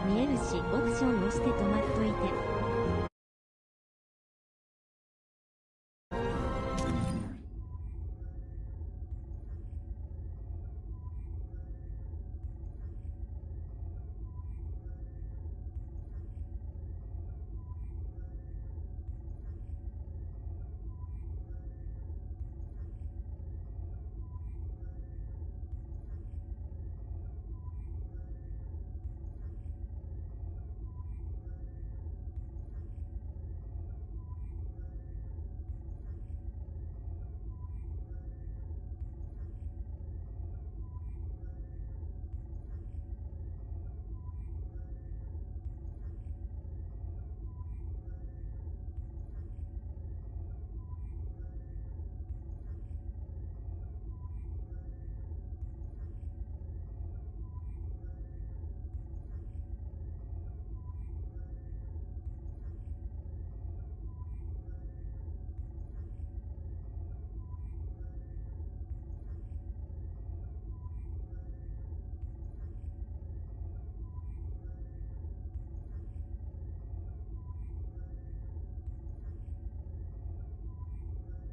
見えるし、オプションを押して止まっといて。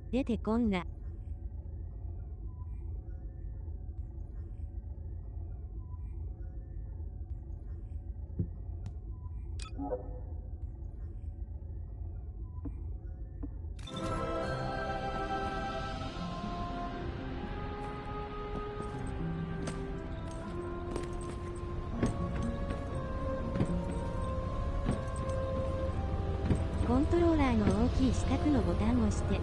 出てこんな。コントローラーの大きい四角のボタンを押して。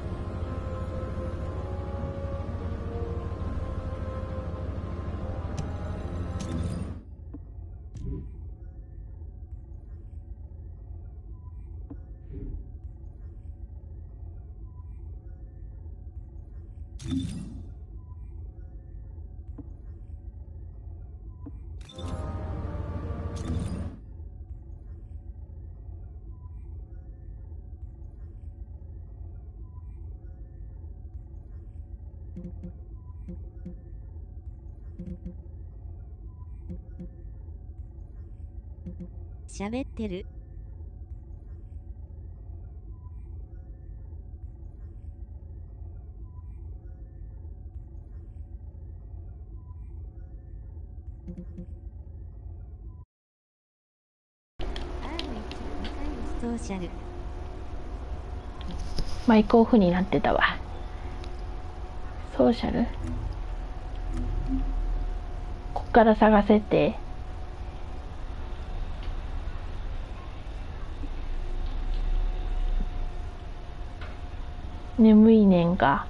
喋ってる。ソーシャル。マイクオフになってたわ。ソーシャル。こっから探せて。眠いねんか。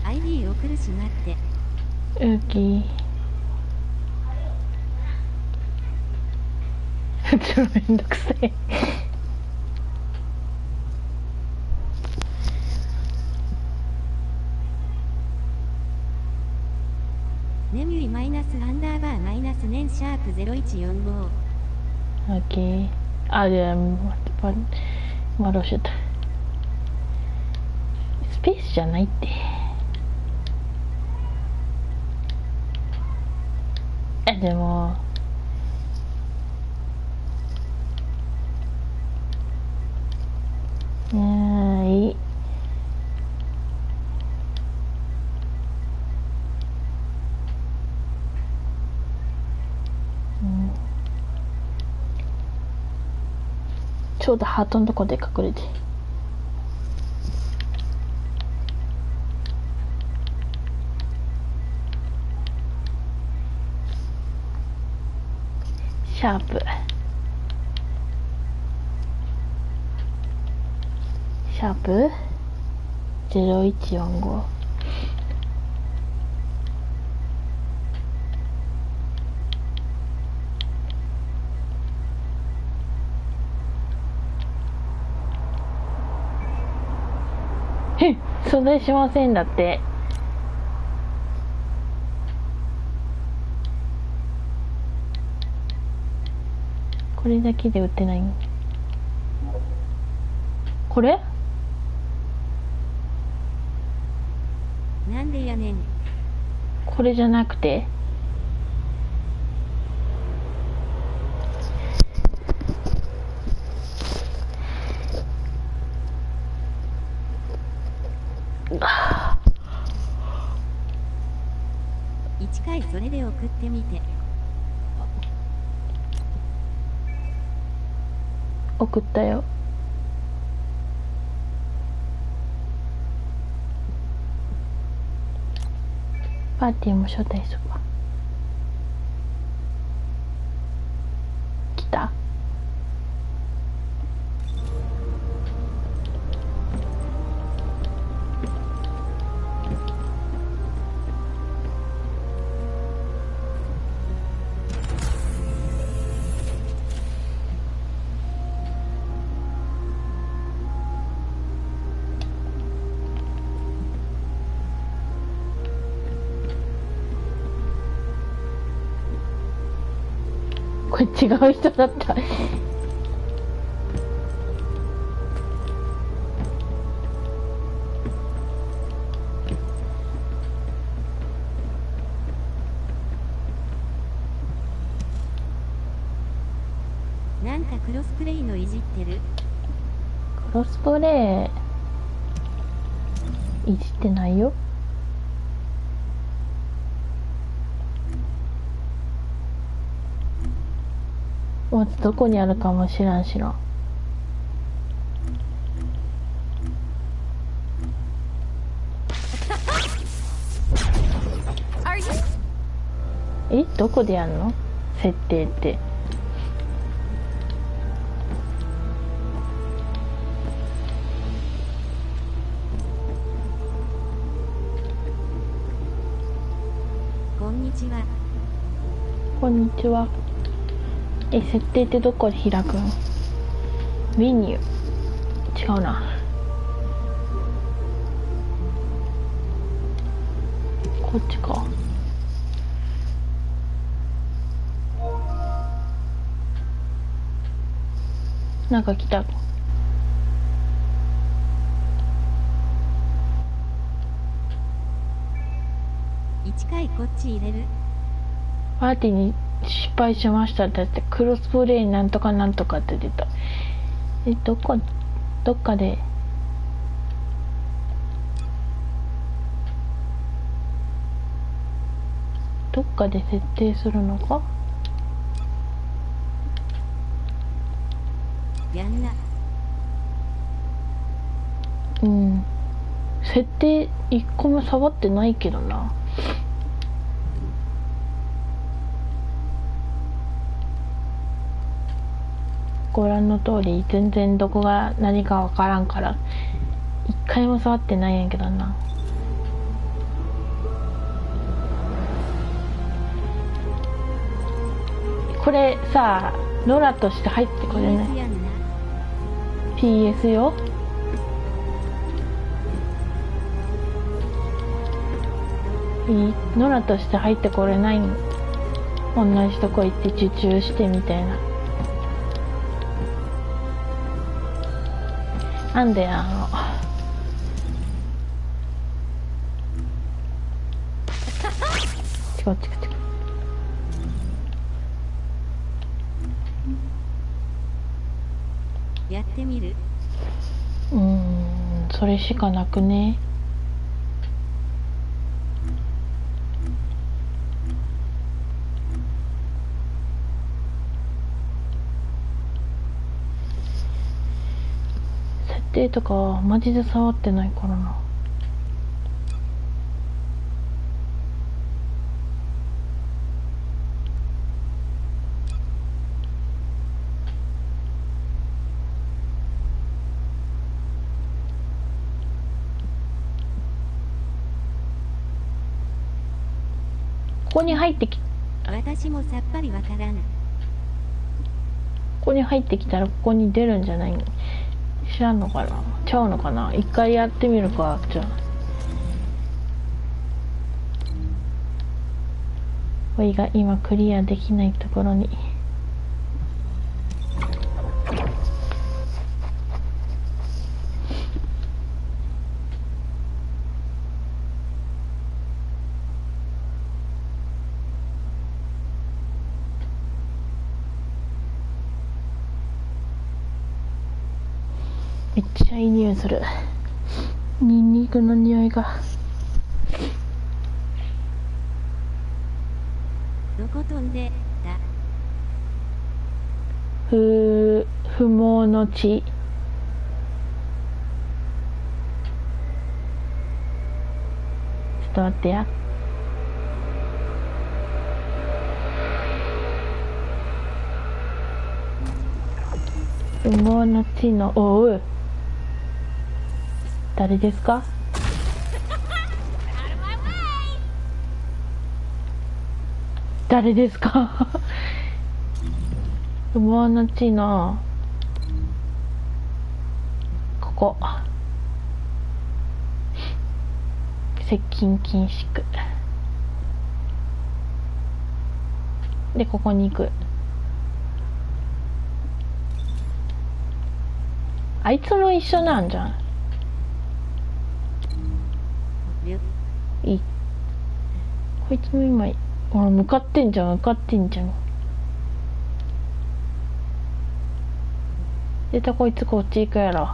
ID 送るし待って。ウーキー。ちょっとめんどくさい。ネミュイマイナスアンダーバーマイナス年シャープ0145。オッケー。あ、じゃあ、まどうしちゃった。スペースじゃないって。でも。いい。ちょうどハートのとこで隠れて。シャープ0145。素材しませんだって。これだけで売ってない。これなんでやねん。これじゃなくて、1回それで送ってみて。送ったよ。パーティーも招待するわ。来た？これ違う人だった。なんかクロスプレイのいじってる。クロスプレイいじってないよ。まずどこにあるかも知らんしな。どこでやんの？設定って。こんにちは。こんにちは。設定ってどこで開くの？メニュー。違うな。こっちか。なんか来た。1回こっち入れる。パーティーに失敗しましたってってクロスプレイなんとかなんとかって出た。どっかで設定するのか。やんな。設定一個も触ってないけどな。ご覧の通り全然どこが何かわからんから一回も触ってないんやけどな。これさ、ノラとして入ってこれない。 PS よ。ノラとして入ってこれないん。同じとこ行って受注してみたいな。なんで違う。やってみる。それしかなくね。定とかマジで触ってないからな。ここに入ってき、私もさっぱりわからん。ここに入ってきたらここに出るんじゃないの？知らんのかな？ちゃうのかな？一回やってみるか。じゃあおいが今クリアできないところに。めっちゃいい匂いする。ニンニクの匂いが。どこ飛んでた？不毛の地。ちょっと待ってや。不毛の地のおう。誰ですか？誰ですか？不毛の地のここ、接近禁止区で、ここに行く。あいつも一緒なんじゃん。いい。こいつも今ほら向かってんじゃん、向かってんじゃん。絶対こいつこっち行くやろ。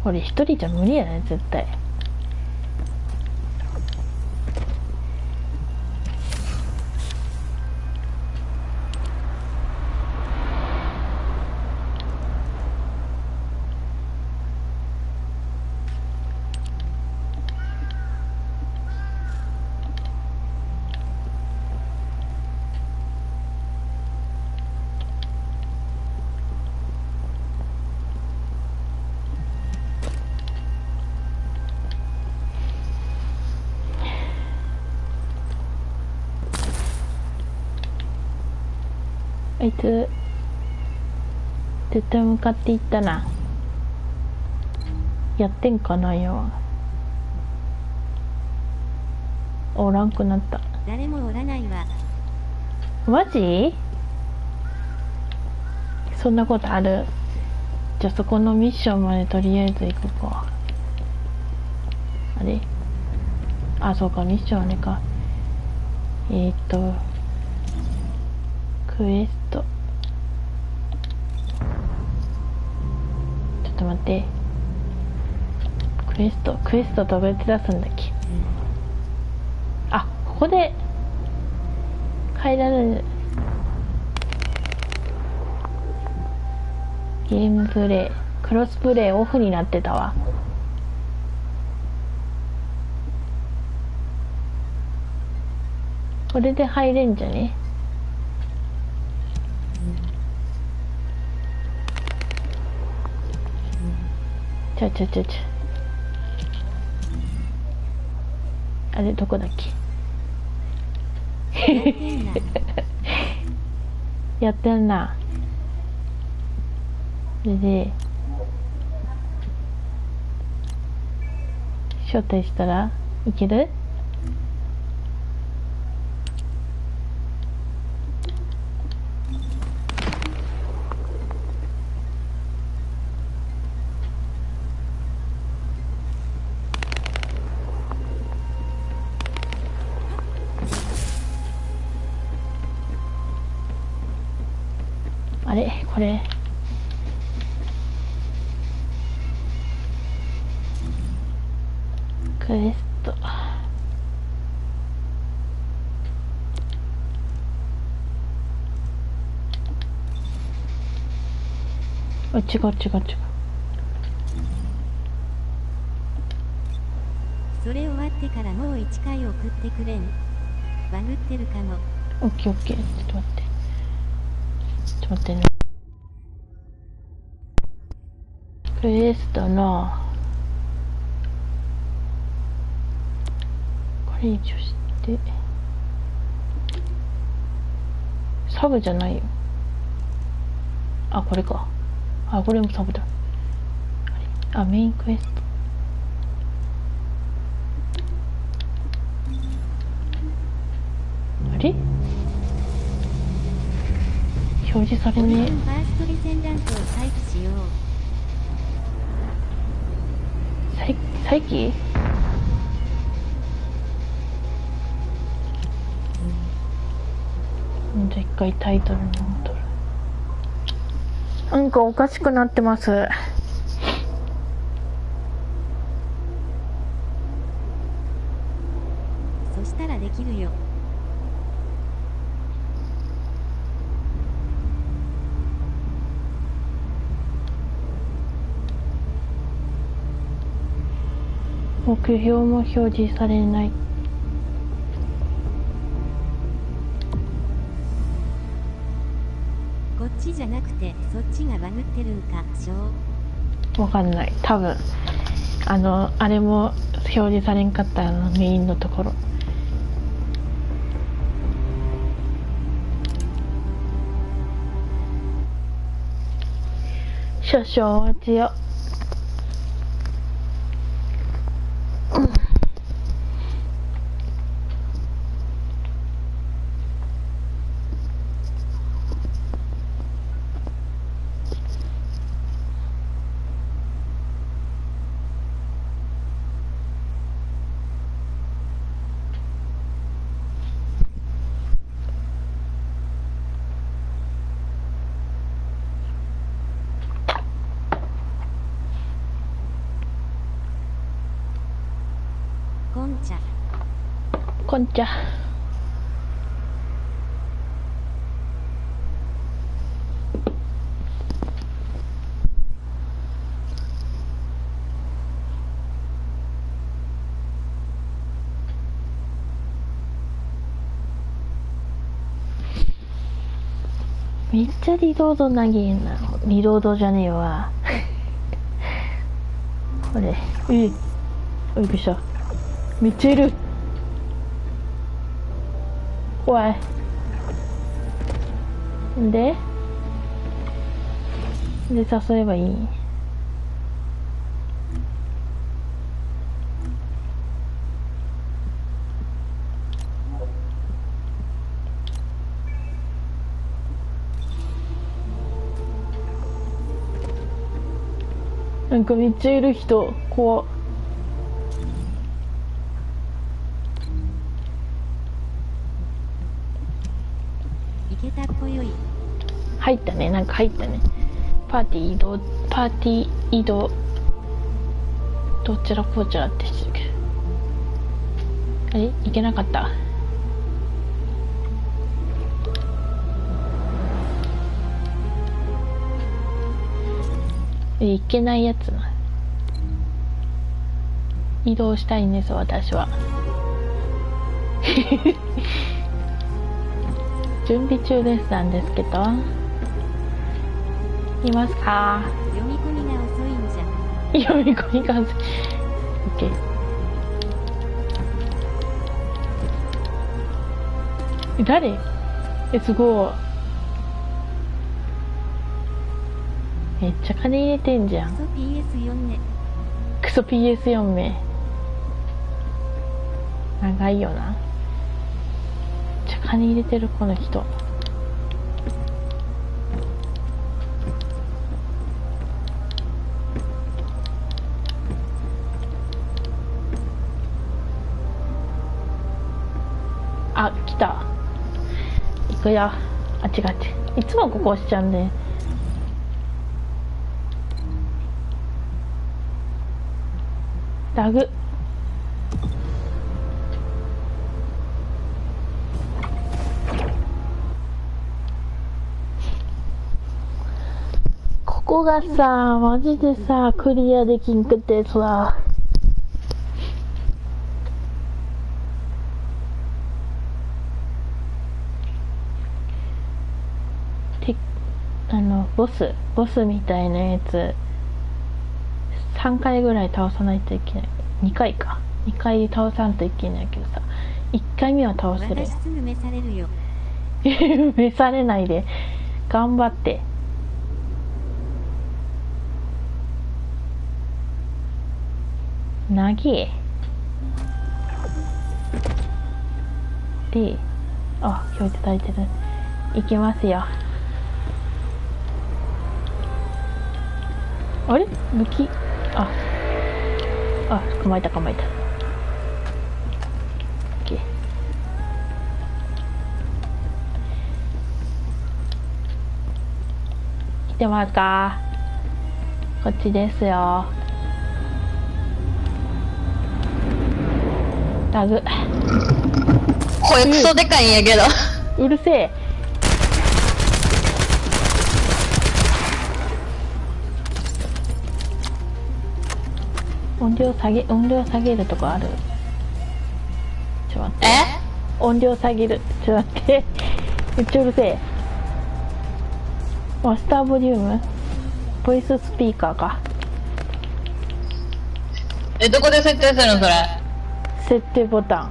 俺一人じゃ無理やね絶対。あいつ絶対向かっていったな。やってんかなよ。おらんくなった。誰もおらないわ。マジ？そんなことある？じゃあそこのミッションまでとりあえず行くか。あれ？あ、そうか、ミッションあれか。クエスト。ちょっと待って。クエストどうやって出すんだっけ？あ、ここで変えられる。ゲームプレイ、クロスプレイオフになってたわ。これで入れんじゃね？ちょあれどこだっけ？やってんな。で招待したらいける？あれこれクエスト違う。それ終わってからもう1回送ってくれん。バグってるかも。オッケーオッケー。ちょっと待って。ちょっと待ってね。クエストのこれ以上してサブじゃないよ。あ、これか。あ、これもサブだ。あ、メインクエスト。あれ表示されねえ。ファーストリセンダントをタイプしよう。再起？じゃあ一回タイトルに戻る。なんかおかしくなってます。そしたらできるよ。目標も表示されない。こっちじゃなくてそっちがバグってるんかしょう。わかんない。多分あれも表示されんかったメインのところ。少々お待ちよ。こんちゃ。こんちゃ。めっちゃリロード投げんな。リロードじゃねえわ。これ。びっくりした。めっちゃいる。怖い。で誘えばいい。なんかめっちゃいる人。怖っ。いけたっぽよい。入ったね。なんか入ったね。パーティー移動どちらこちらってしてるけど、あれいけなかった。いけないやつな。移動したいんです私は。準備中ですなんですけど、いますか？読み込みが遅いんじゃ。読み込みが遅い。OK。誰？すごい。めっちゃ金入れてんじゃん。クソ PS4 ね。クソ PS4 名。長いよな。めっちゃ金入れてるこの人。あ、来た。行くよ。あ、違う違う。いつもここ押しちゃうんで。ラグ。ここがさ、マジでさ、クリアできんくてさ。ボスみたいなやつ3回ぐらい倒さないといけない。2回か、2回倒さんといけないけどさ、1回目は倒せる。私すぐ召されるよ。召されないで頑張って。投げで、あ、表示されてる。いきますよ。あれ武器、あ、構えた。OK。来てますか？こっちですよ。ラグ。声クソでかいんやけど。うるせえ。音量下げるとこある？ちょっと待って。音量下げる。ちょっと待って。めっちゃうるせえ。マスターボリューム？ボイススピーカーか。どこで設定するのそれ？設定ボタン。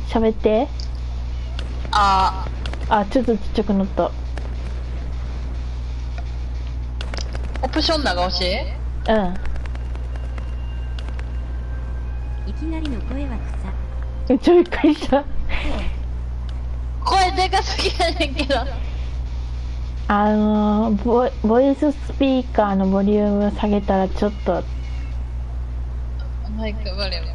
喋って。ちょっとちっちゃくなった。オプション長押し？いきなりの声は草。めっちゃびっくりした。声でかすぎやねんけど。ボイススピーカーのボリューム下げたらちょっと。マイクボリューム。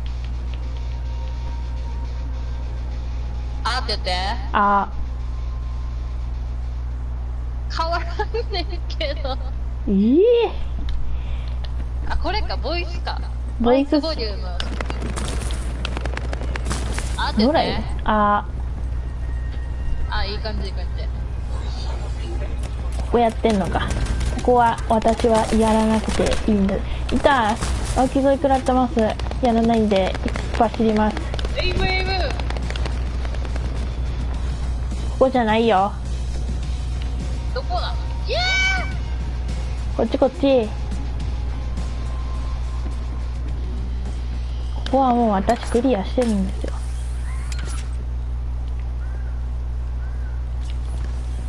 って言って。変わらんねんけど。これか、ボイスか。ボイスボリューム。って言って。いい感じ。ここやってんのか。ここは私はやらなくていいんだ。痛い。気づいくらってます。やらないんで走ります。エイム。ここじゃないよ。どこなの？こっち。ここはもう私クリアしてるんですよ。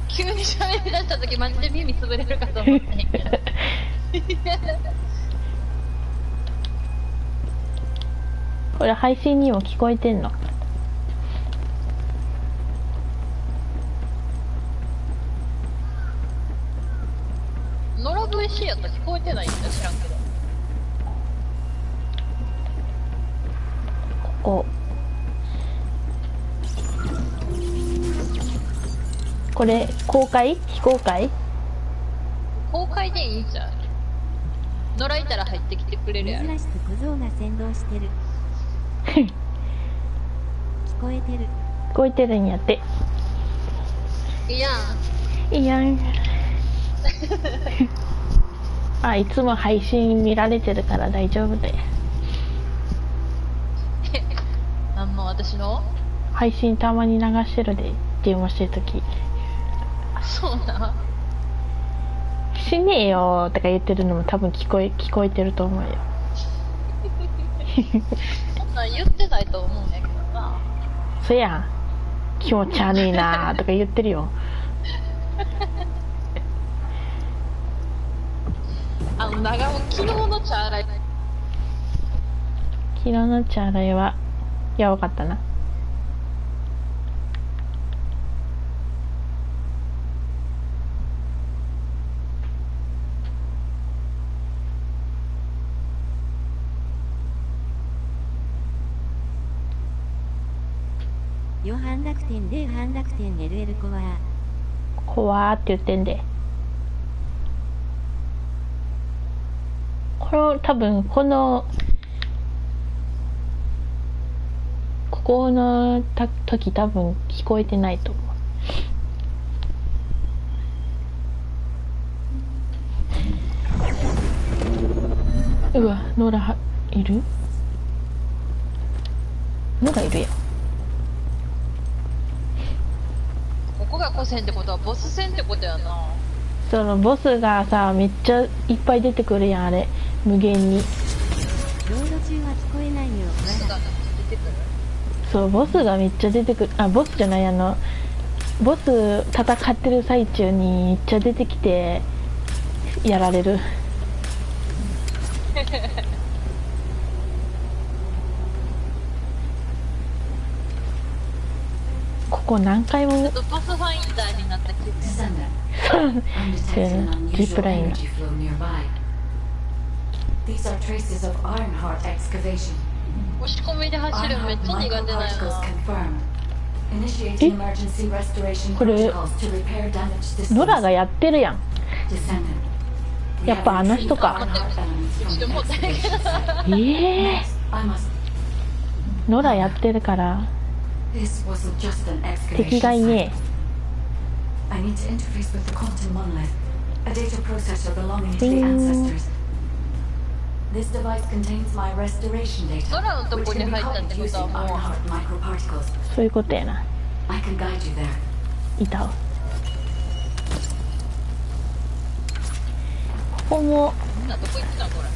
急に喋り出した時マジで耳つぶれるかと思ったんやけど。これ配信にも聞こえてんの？ノロ VC やったら聞こえてないんだ、知らんけど。これ公開？非公開？公開でいいんじゃん。野良いたら入ってきてくれるやろ。珍しく小僧が先導してる。聞こえてるんやって。いやん。いつも配信見られてるから大丈夫だよ。私の配信たまに流してるで、電話してるとき。そうな。しねえよとか言ってるのも多分聞こえてると思うよ。そんなん言ってないと思うんやけどな。そやん。気持ち悪いなーとか言ってるよ。昨日のチャーライ。昨日のチャーライはやばかったな。よ半楽天0半楽天 LL 怖ーって言ってんで。多分ここの時多分聞こえてないと思う。うわ、ノラいる？ノラいるやん。が古戦ってことはボス戦ってことやな。そのボスがさめっちゃいっぱい出てくるやん、あれ無限に。ロード中は聞こえないよ。ボスが出てくる。そうボスがめっちゃ出てくる。あ、ボスじゃない、ボス戦ってる最中にめっちゃ出てきてやられる。ここ何回もちょっとパスファインダーになった気分。そうやな、ジップラインが。押し込みで走るめっちゃ苦手だよな。これノラがやってるやん。やっぱあの人か。ノラやってるから敵がいねえ。空のとこに入ったってことはもうそういうことやな。いたわ。ここもみんなどこ行ってたこれ。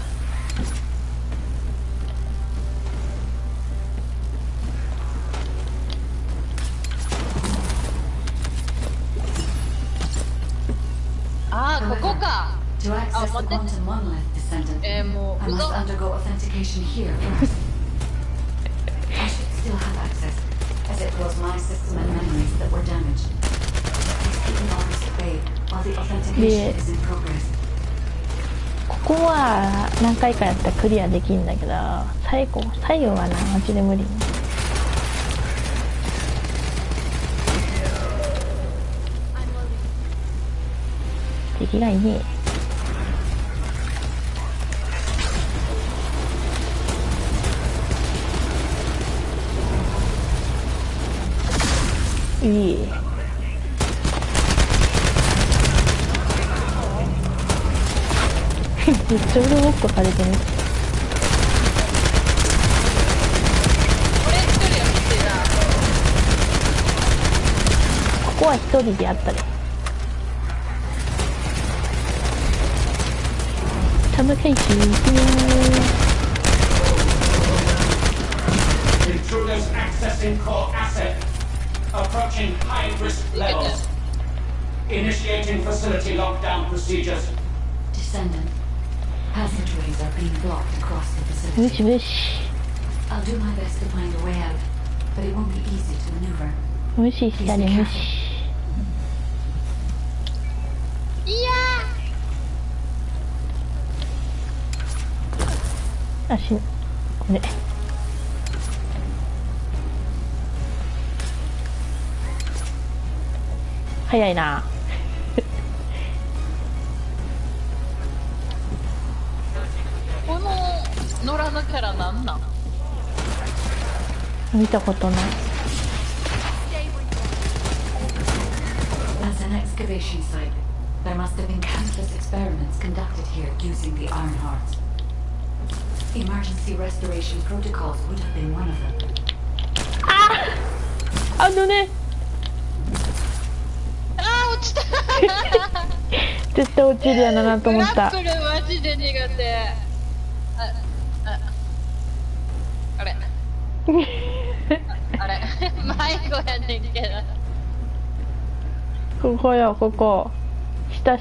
あー、ここか。あ、待って。もう、うざ。で、ここは何回かやったらクリアできるんだけど、最後はな、マジで無理。敵がいねえ。いい。めっちゃ腕ごっこされてる。ここは一人でやったで。タム回収。Intruders accessing core asset. Approaching high risk levels. Initiating facility lockdown procedures. Descendant. Passageways are being blocked across the 無 facility. 視無視。 I'll do my best to find a way out, but it won't be easy to maneuver. 無視したり無視。いやあ、これ。早いな。この野良のキャラなんなん？見たことない。As an excavation site, there must have been countless experiments conducted here using the Iron Hearts. Emergency restoration protocols would have been one of them. あのね。あー、落ちた。絶対落ちるやなと思った。グラップルマジで苦手。あれあれ迷子やねんけど。ここよ、ここ。下。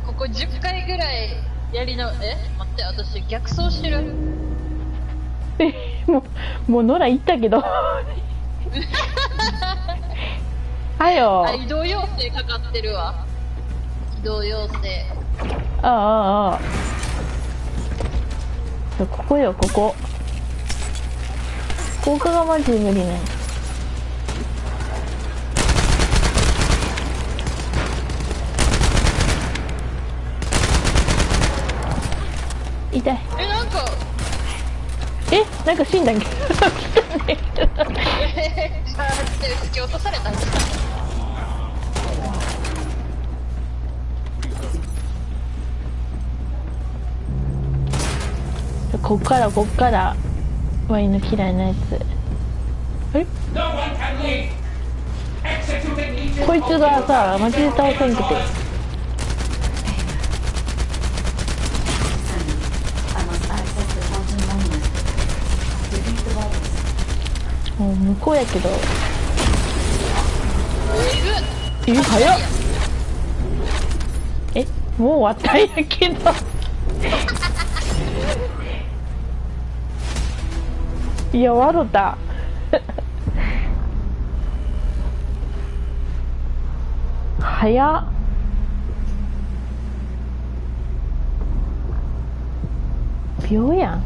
ここ10回ぐらいやりの、待って、私逆走してる。もう野良行ったけど。はよ。あ、移動要請かかってるわ。移動要請。ああ。ここよ、ここ。ここがマジで無理ね。痛い。なんか死んだっけ。突き落とされたんですか。こっからワイの嫌いなやつ。あれ No one can leave. Executing each こいつがさマジで倒せんくて。 Send I must access the quantum monolith. Defeat the virus. もう向こうやけど。いる。早っ。え、もう終わったんやけど。いや笑った。早っ。秒やん。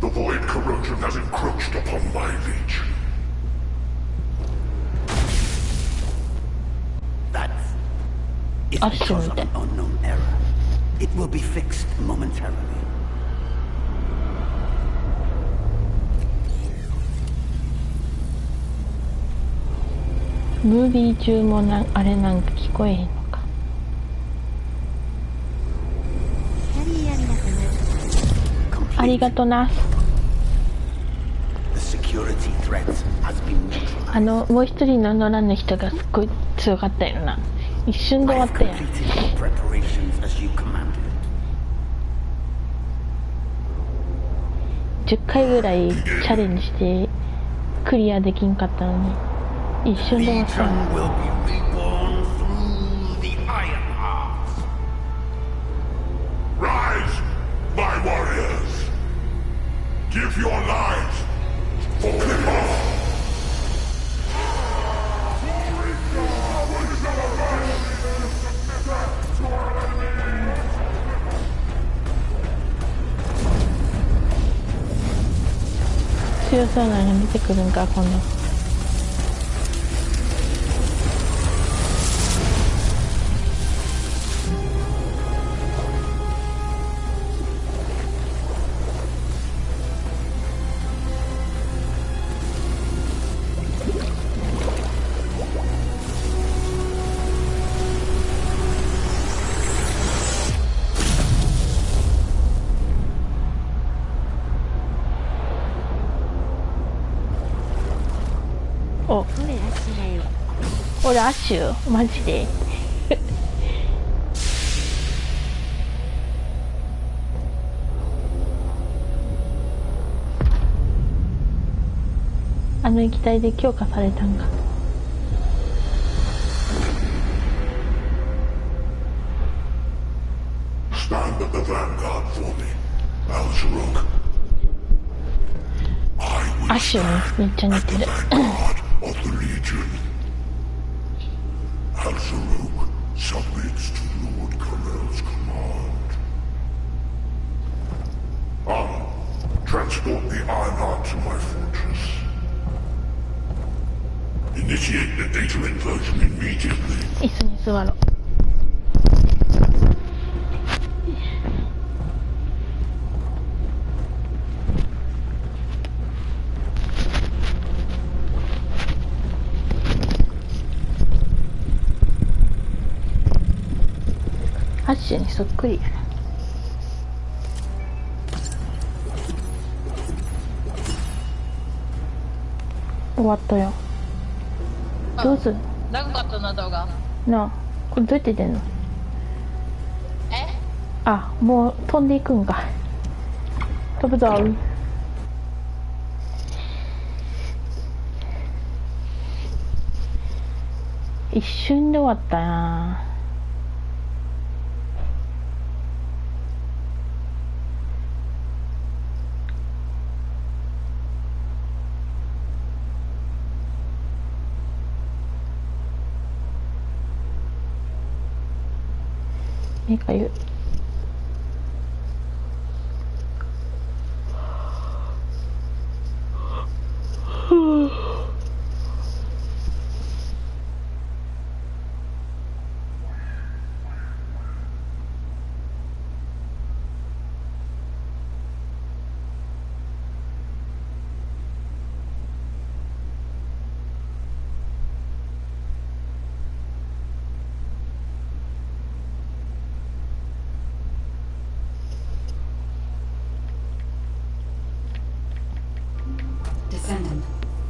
The void corrosion has encroached upon my legion. That is Ah, because of sure. an unknown error. It will be fixed momentarily. ムービー中もあれなんか聞こえへんのか。キャリーありがとな。ありがとな。 The security threat has been neutralized. もう一人の野良の人がすっごい強かったよな。一瞬で終わ I っ have たやん。 completed your preparations as you commanded. 10回ぐらいチャレンジしてクリアできんかったのに一瞬で終わったや Legion ん。 will be reborn through the Iron Heart. Rise, my warriors! Give your lives for Clipper! 強そうなのが出てくるんか今度。お、これ足だよ。俺アッシュマジで。あの液体で強化されたんか。Stand at the vanguard for me, Al-Zarok. アッシュにめっちゃ似てる。 Vanguard of the Legion. Al-Zarok submits to Lord Corell's command. Armor, transport the Ironheart to my fortress. Initiate the data inversion immediately. 椅子に座ろう。アッシュにそっくりやな。終わったよ。どうする長かったな動画。なあ、これどうやって出んの？え？あ、もう飛んでいくんか。飛ぶぞ。一瞬で終わったな。目かゆい。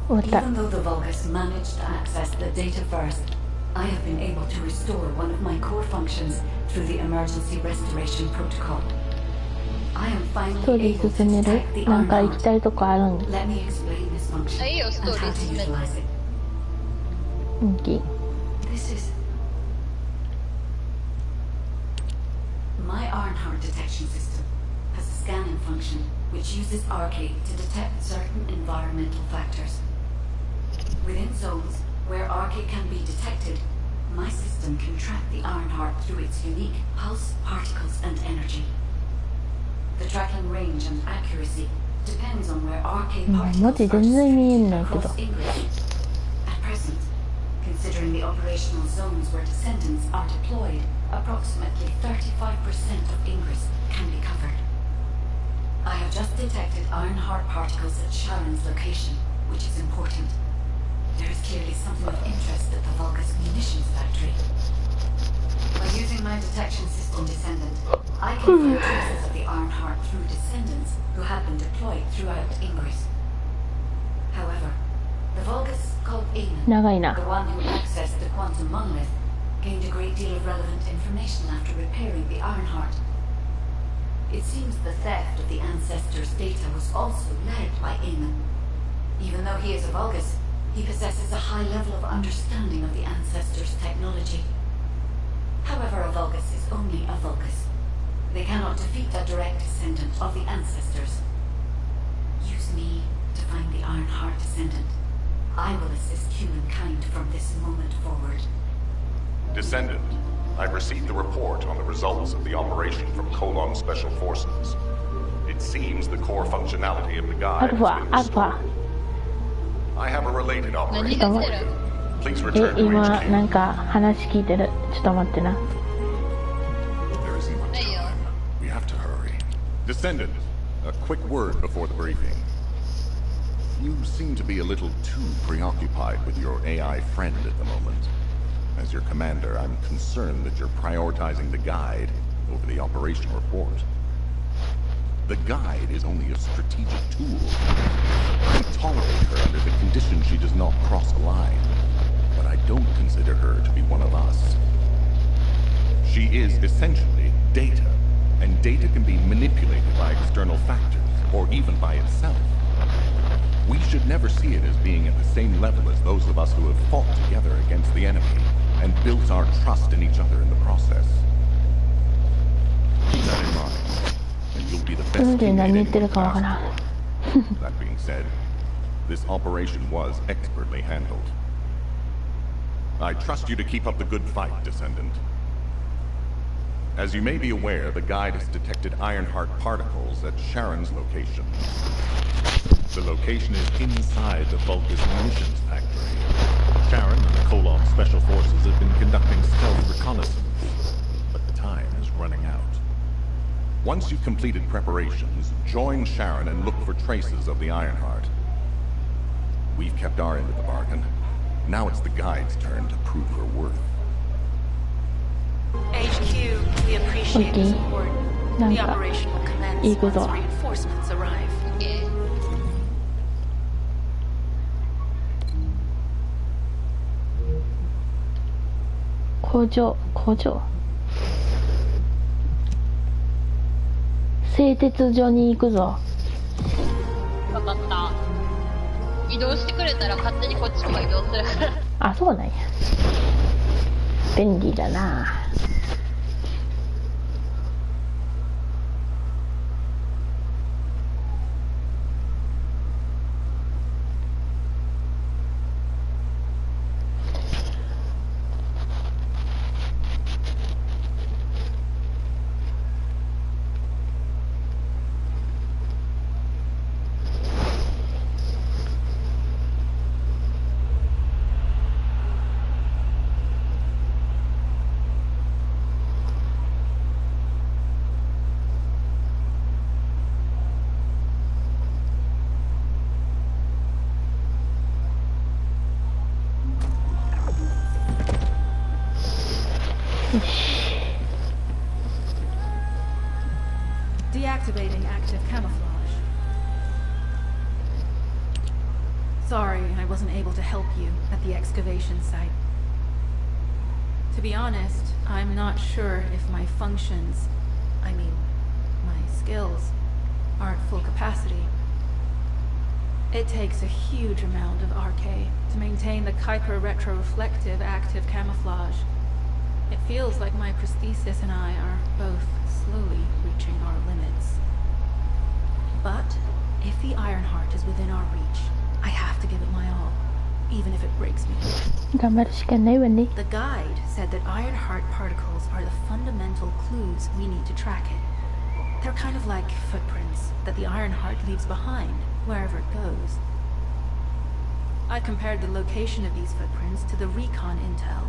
終わった。 Even though the Vulgus managed to access the data first, I have been able to restore one of my core functions through the emergency restoration protocol. I am ストー finally リ able ー to 進める？ detect the なんか行 Ironheart. きたいとこあるん？ Let me explain this function いいよ、スト and ーリ how ー to 進めて。 utilize it. うんき。 This is my Ironheart detection system has a scanning function which uses Arcade to detect certain environmental factors. Within zones where Arcade can be detected, my system can track the Ironheart through its unique pulse, particles, and energy. The tracking range and accuracy depends on where Arcade 文字 particles 全然見えん are ないけど。 across English. At present, considering the operational zones where descendants are deployed, approximately 35% of Ingress can be covered. I have just detected Ironheart particles at Sharon's location, which is important. There is clearly something of interest at the Vulgus munitions factory. By using my detection system Descendant, I can find traces of the Ironheart through descendants who have been deployed throughout Ingress. However, the Vulgus called Eamon, 長いな。 the one who accessed the quantum monolith, gained a great deal of relevant information after repairing the Ironheart. It seems the theft of the ancestors' data was also led by Eamon. Even though he is a Vulgus, he possesses a high level of understanding of the ancestors' technology. However, a Vulgus is only a Vulgus. They cannot defeat a direct descendant of the ancestors. Use me to find the Ironheart descendant. I will assist humankind from this moment forward. Descendant, I've received the report on the results of the operation from Colon Special Forces. It seems the core functionality of the ア guide ルフ has ァ、 been アルファ。 restored. I have a related 何 operation が for 出る？ you. Please え、 return to 今なん HQ. か話聞いてる。ちょっと待ってな。 There isn't much Hey, time. We have to hurry. Descendant, A quick word before the briefing. You seem to be a little too preoccupied with your AI friend at the moment. As your commander, I'm concerned that you're prioritizing the guide over the operation report. The guide is only a strategic tool. I tolerate her under the condition she does not cross a line, but I don't consider her to be one of us. She is essentially data, and data can be manipulated by external factors, or even by itself. We should never see it as being at the same level as those of us who have fought together against the enemy and built our trust in each other in the process. Keep that in mind, and you'll be the それ best で teammate 何言ってる anyone かわ can からん。 ask for. That being said, this operation was expertly handled. I trust you to keep up the good fight, Descendant. As you may be aware, the guide has detected Ironheart particles at Sharon's location. The location is inside the Vulgus munitions factory. Sharon and the Colon Special Forces have been conducting stealth reconnaissance, but the time is running out. Once you've completed preparations, join Sharon and look for traces of the Ironheart. We've kept our end of the bargain. Now it's the guide's turn to prove her worth. HQ, we appreciate the support. なん The か operation will commence いいこ once と。 reinforcements arrive. 工場、工場。製鉄所に行くぞ。わかった。移動してくれたら勝手にこっちも移動するから。あ、そうなんや。便利だな。よし。 Deactivating active camouflage. Sorry I wasn't able to help you at the excavation site. To be honest, I'm not sure if my functions, I mean, my skills, are at full capacity. It takes a huge amount of RK to maintain the Kuiper retroreflective active camouflage. It feels like my prosthesis and I are both slowly reaching our limits. But if the Ironheart is within our reach, I have to give it my all, even if it breaks me. 頑張るしかないわね。 The guide said that Ironheart particles are the fundamental clues we need to track it. They're kind of like footprints that the Ironheart leaves behind, wherever it goes. I compared the location of these footprints to the recon intel.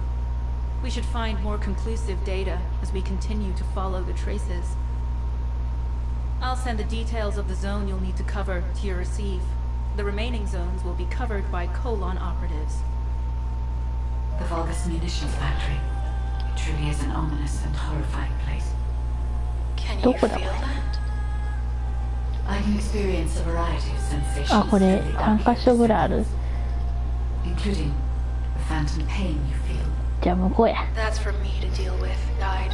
We should find more conclusive data as we continue to follow the traces. I'll send the details of the zone you'll need to cover to your receive. The remaining zones will be covered by Colon operatives. The Vulgus munitions factory. It truly is an ominous and horrifying place. Can you feel that? I can experience a variety of sensations. あ、これ3箇所ぐらいある。 including the phantom pain you feel. じゃあ向こうや。 That's for me to deal with, guide.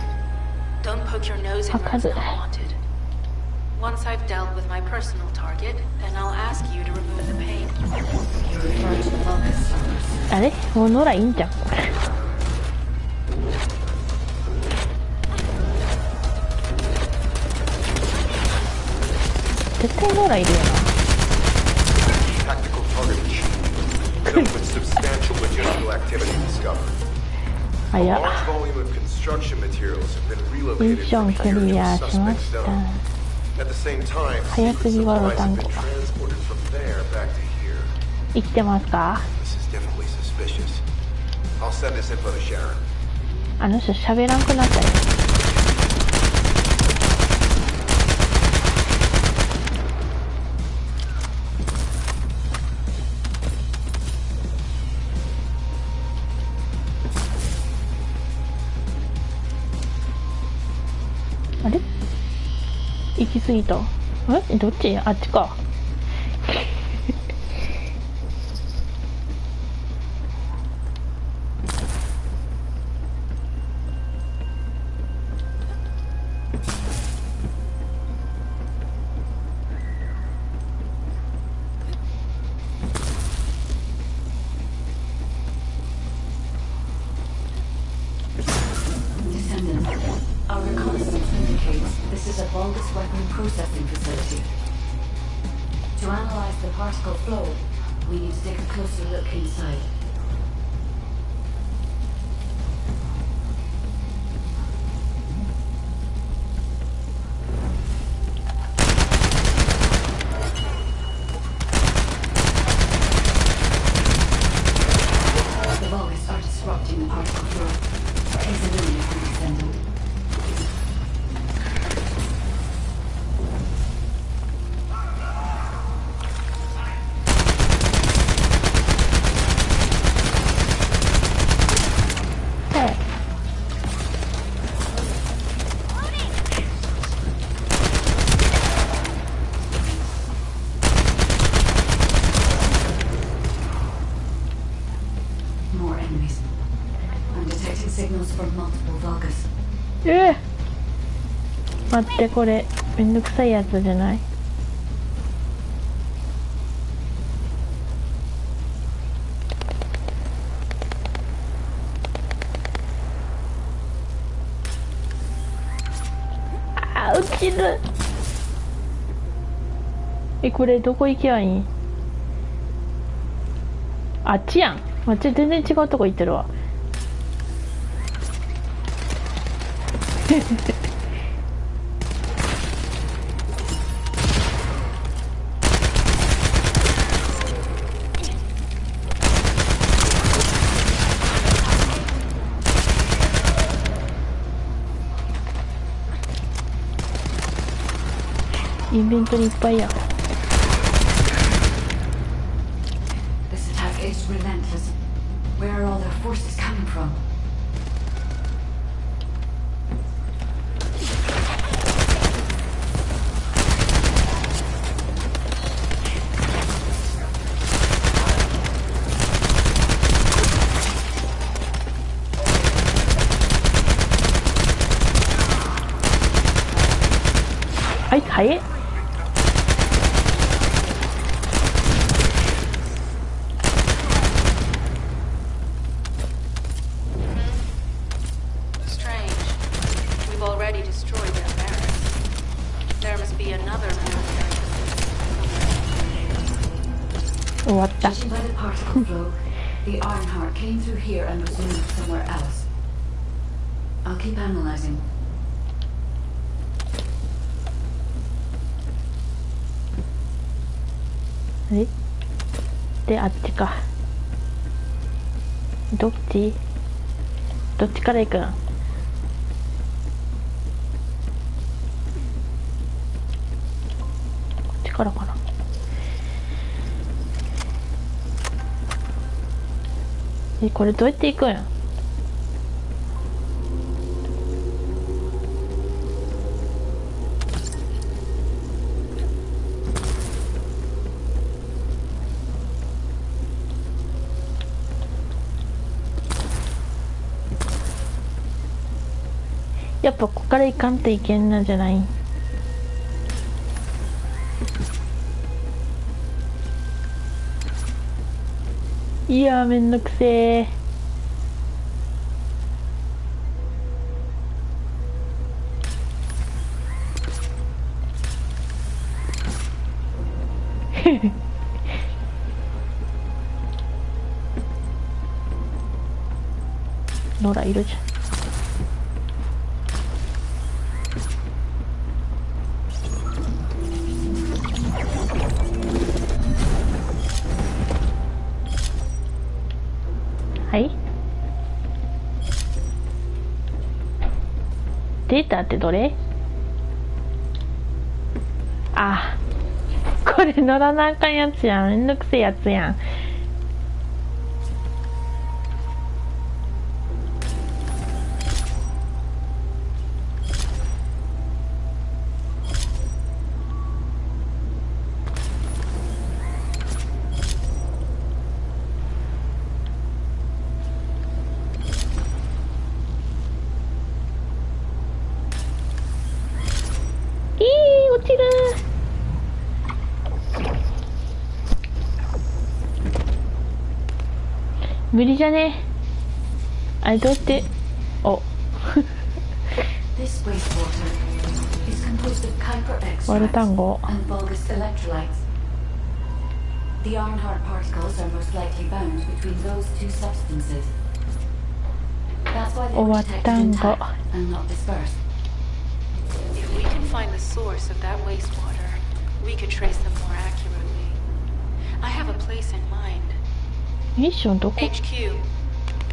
Don't poke your nose in where it's not wanted. Once I've dealt with my personal target, then I'll ask you to remove the pain. You refer to the Vulgus. あれもうノラいいんじゃん。絶対ノラいるよな。 Tactical target machine. Filled with substantial logistical activity discovered. あ A や。 large volume of construction materials have been ミ relocated ッショ from ン here ク to リ a アしま suspect した。 zone. At the same time, 早 secret すぎはロ supplies タ have ン been コ。 transported from there back to here. 生きてますか？ This is definitely suspicious. I'll send this info to Sharon. あの人喋らんくなったよ。あれ？行き過ぎた。え？どっち？あっちか。Our reconnaissance indicates this is a Vulgus weapon processing facility. To analyze the particle flow, we need to take a closer look inside. The Vulgus are disrupting the particle flow. Please eliminate the descendant. More enemies. I'm detecting signals from multiple Vulgus. 待って、これめんどくさいやつじゃない？あー、落ちる。これどこ行けばいいん？あっちやん。全然違うとこ行ってるわ。インベントリーいっぱいや。 This attack is relentless. Where are all their forces coming from? あいつ早え。終わった。 Judging by the particle flow, the Ironheart came through here and was moved somewhere else. I'll keep analyzing. で、あっちか。どっちから行くの？こっちからかな。これどうやって行くんや？やっぱここから行かんといけんなんじゃない？いやー、めんどくせー。ノラいるじゃん。はい。データってどれ？あ、これ乗らなあかんやつやん。めんどくせえやつやん。落ちる。無理じゃね。あれどうやって。お割る単語。The Ironheart particles are most likely bound between those two substances. That's why they were detected intact and not dispersed. If we can find the source of that wastewater, we could trace them more accurately. I have a place in mind. HQ.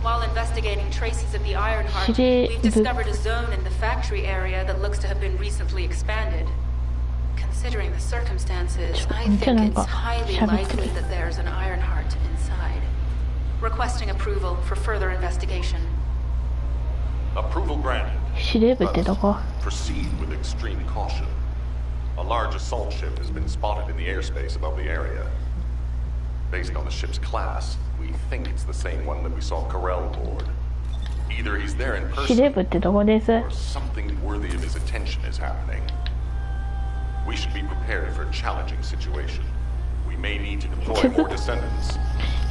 While investigating traces of the Ironheart, we've discovered a zone in the factory area that looks to have been recently expanded. Considering the circumstances, I think it's highly likely that there's an Ironheart inside. Requesting approval for further investigation. Approval granted. Proceed with extreme caution. A large assault ship has been spotted in the airspace above the area. Based on the ship's class, we think it's the same one that we saw Carell aboard. Either he's there in person, or something worthy of his attention is happening. We should be prepared for a challenging situation. We may need to deploy more descendants.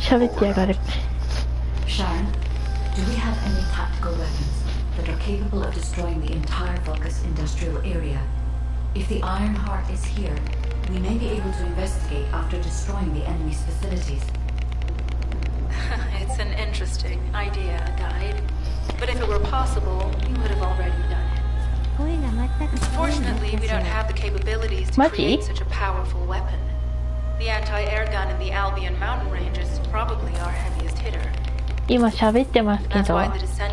Sharon, do we have any tactical weapons that are capable of destroying the entire Vulgus industrial area? If the Ironheart is here, we may be able to investigate after destroying the enemy's facilities. It's an interesting idea, Guide. But if it were possible, we would have already done it. Fortunately, we don't have the capabilities to create such a powerful weapon. The anti-air gun in the Albion mountain range is probably our heaviest hitter. 今喋ってますけど、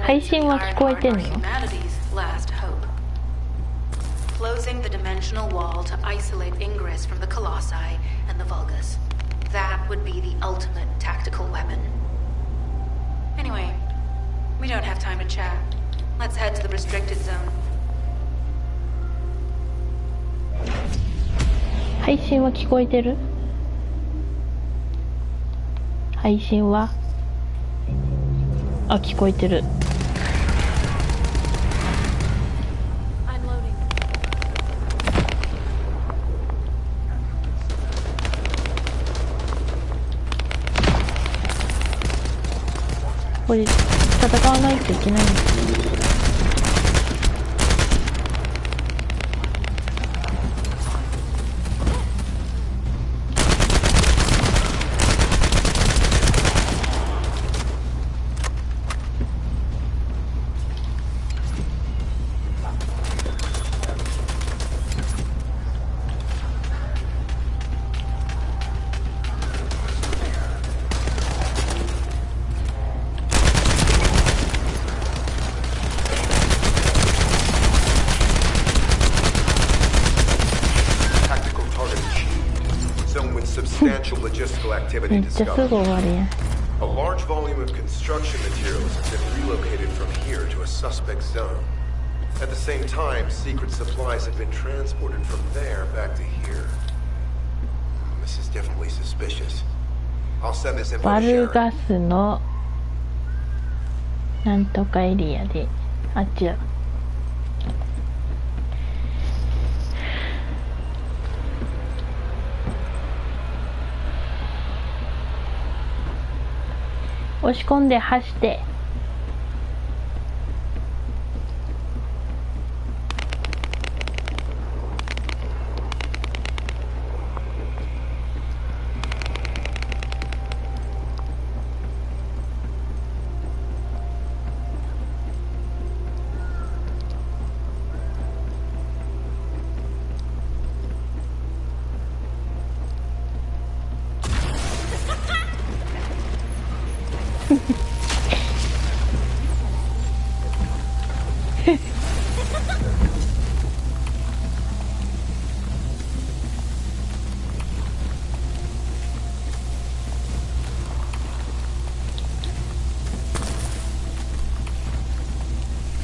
配信は聞こえてんの？Humanity's last hope. Closing the dimensional wall to isolate Ingress from the Colossi and the Vulgus. That would be the ultimate tactical weapon. Anyway, we don't have time to chat. Let's head to the restricted zone. 配信は聞こえてる？配信は？あ、聞こえてる。これ戦わないといけないんです。めっちゃすぐ終わりや。A large volume of construction materials has been relocated from here to a suspect zone. At the same time, secret supplies have been transported from there back to here. This is definitely suspicious. I'll send this info to バル Sharon. ガスのなんとかエリアで、あっちだ。押し込んで走って。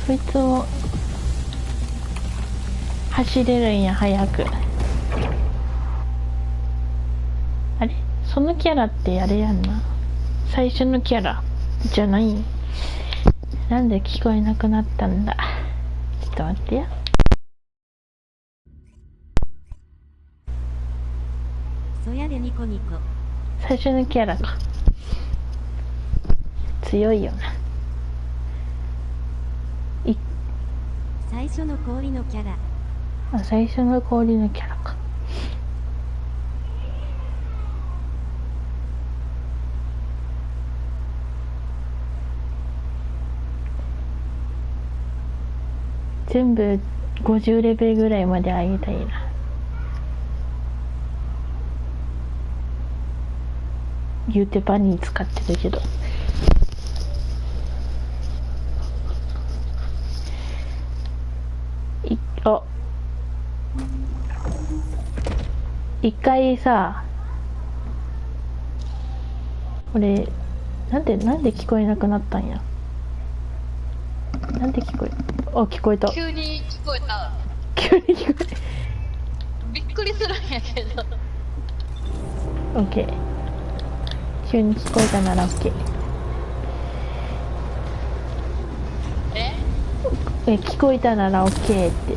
そいつも走れるんや、早く。あれ、そのキャラってあれやんな、最初のキャラじゃない。なんで聞こえなくなったんだ。ちょっと待ってや。そやでニコニコ。最初のキャラか。強いよな。最初の氷のキャラ。あ、最初の氷のキャラか。全部50レベルぐらいまで上げたいな。言うてバニー使ってるけど。あ、一回さ、俺なんで聞こえなくなったんや。なんで聞こえ、あ、聞こえた。急に聞こえた。急に聞こえた。びっくりするんやけど。オッケー。急に聞こえたならオッケー。聞こえたならオッケーって。う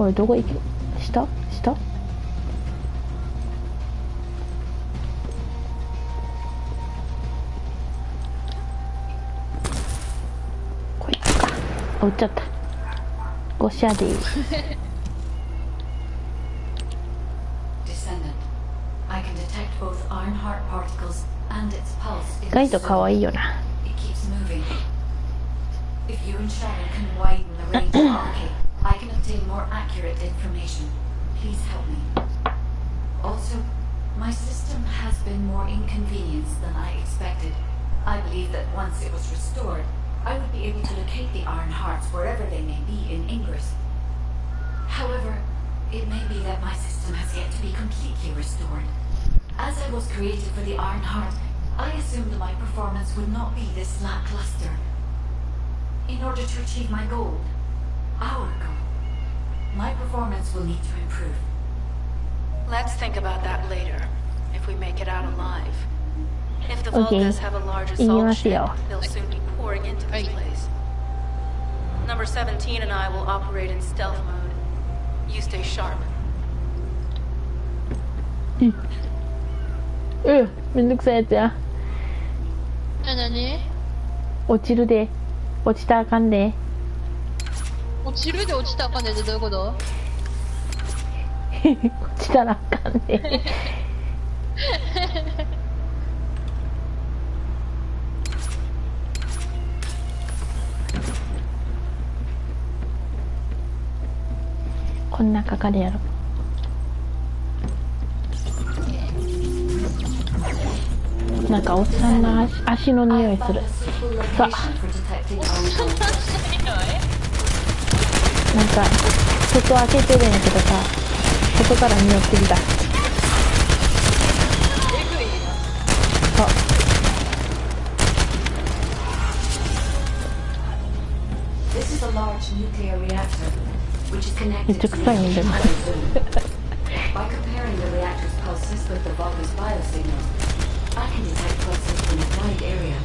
ん。俺どこ行く？下？こいつか。あ、撃っちゃった。ごしゃでいい。ガイド可愛いよな。If you and Sharon can widen the range of arcade, I can obtain more accurate information. Please help me. Also, my system has been more inconvenienced than I expected. I believe that once it was restored, I would be able to locate the Iron Hearts wherever they may be in Ingress. However, it may be that my system has yet to be completely restored. As I was created for the Iron Heart, I assumed my performance would not be this lackluster. In order to achieve my goal, our goal, my performance will need to improve. Let's think about that later, if we make it out alive. If the Volgas have a large assault ship, they'll soon be pouring into this place. Number 17 and I will operate in stealth mode. You stay sharp. めんどくさいやつや。何落ちるで。落ちたらあかんで。落ちるで落ちたらあかんねんってどういうこと？落ちたらあかんで。こんなかかるやろ。なんかおっさんの足の匂いする。さあ、なんか外開けてるんやけどさ、外から匂ってきた。あ、めっちゃ臭いの出ます。I can detect pulses from a wide area.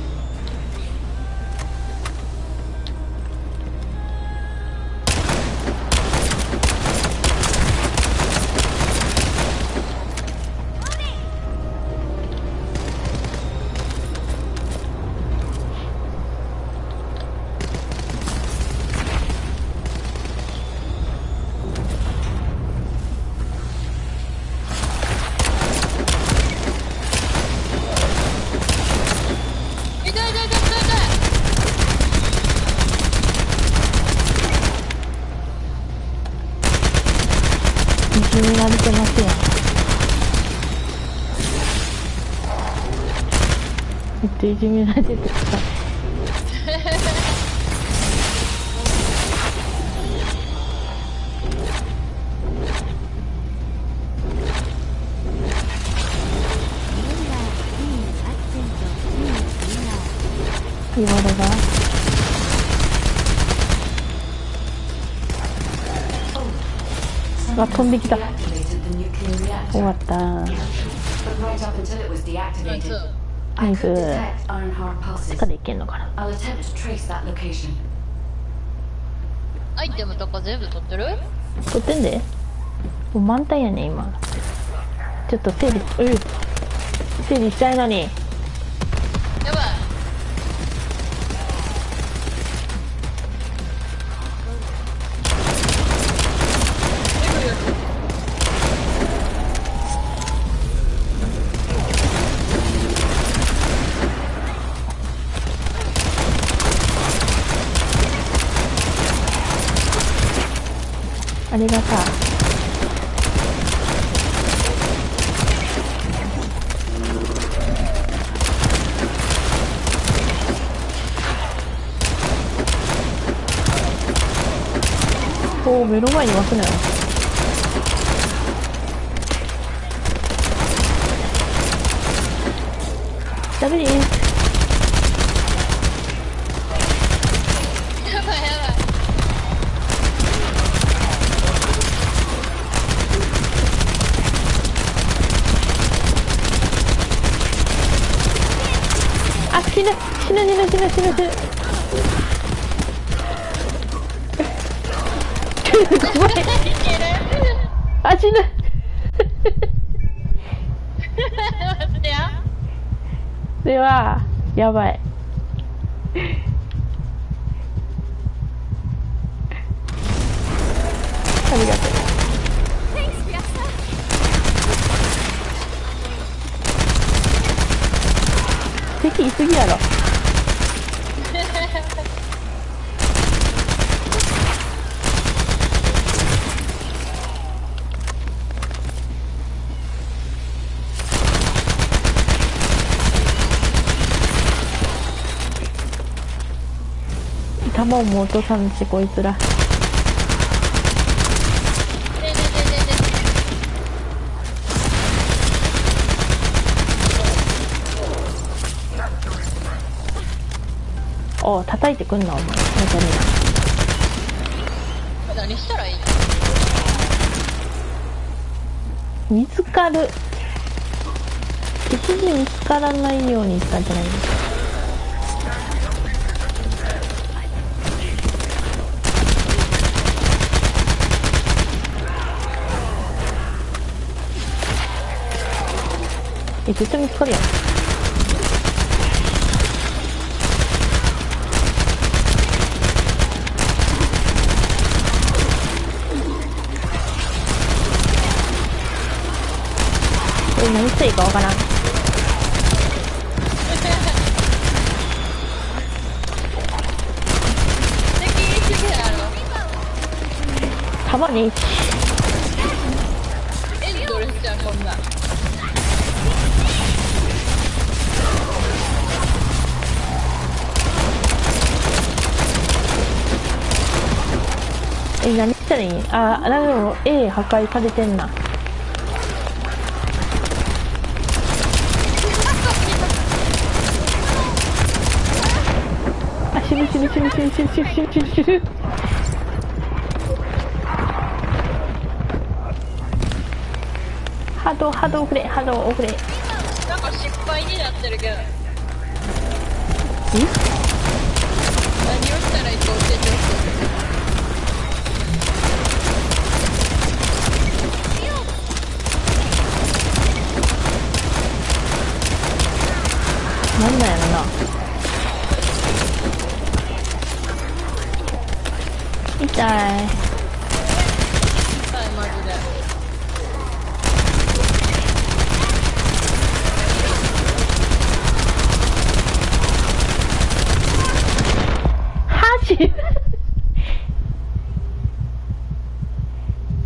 いじめられてますやん。めっちゃいじめられててさ。言われがあ、飛んできた。終わった。ナイス。地下でいけんのかな。アイテムとか全部取ってる？取ってんで。もう満タンやね今。ちょっと整理したいのに。やばい。ありがたい。おお、目の前に湧くなよ。ダメです。やばいやばい。あ、死ぬ。ごめん。あ、死ぬ。では、やばい。ありがとう。敵いすぎやろ。弾をもう落とさんしこいつら。お、叩いてくんなお前。何したらいいの？見つかる。敵に見つからないようにしたんじゃないですか。絶対見つかるやん。していいかわからん。たまにエンドレスじゃんこんな。何したらいい？あ、なんかもう A 破壊されてんな。あ、死ぬ死ぬ死ぬ死ぬ死ぬ死ぬ死ぬ死ぬ死ぬ。波動遅れ、波動遅れ。なんか失敗になってるけど。何をしたらいいか教えてほしい。なんなんやろな。痛い。はいマジで。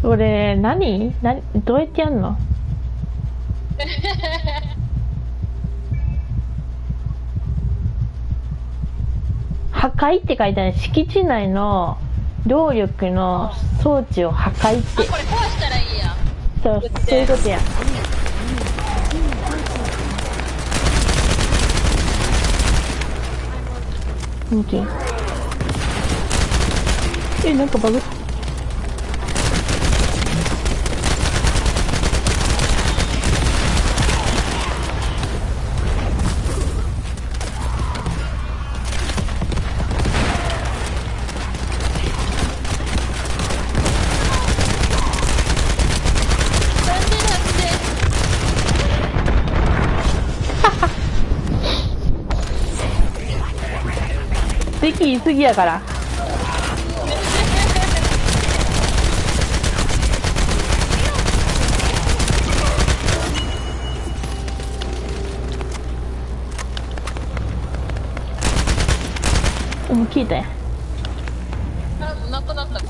俺何どうやってやんの？破壊って書いてある。敷地内の動力の装置を破壊って。あ、これ壊したらいいや。そういうことや。人気。なんかバグ。席言い過ぎやから。もう聞いたやん。なくなったか。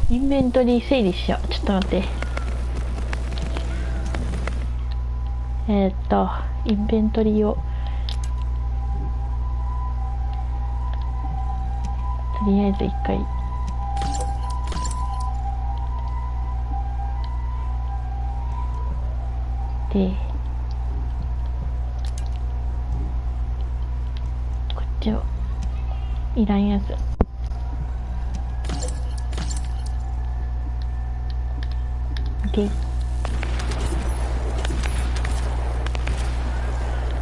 インベントリー整理しよう。ちょっと待って。インベントリーをとりあえず一回で、こっちをいらんやつで、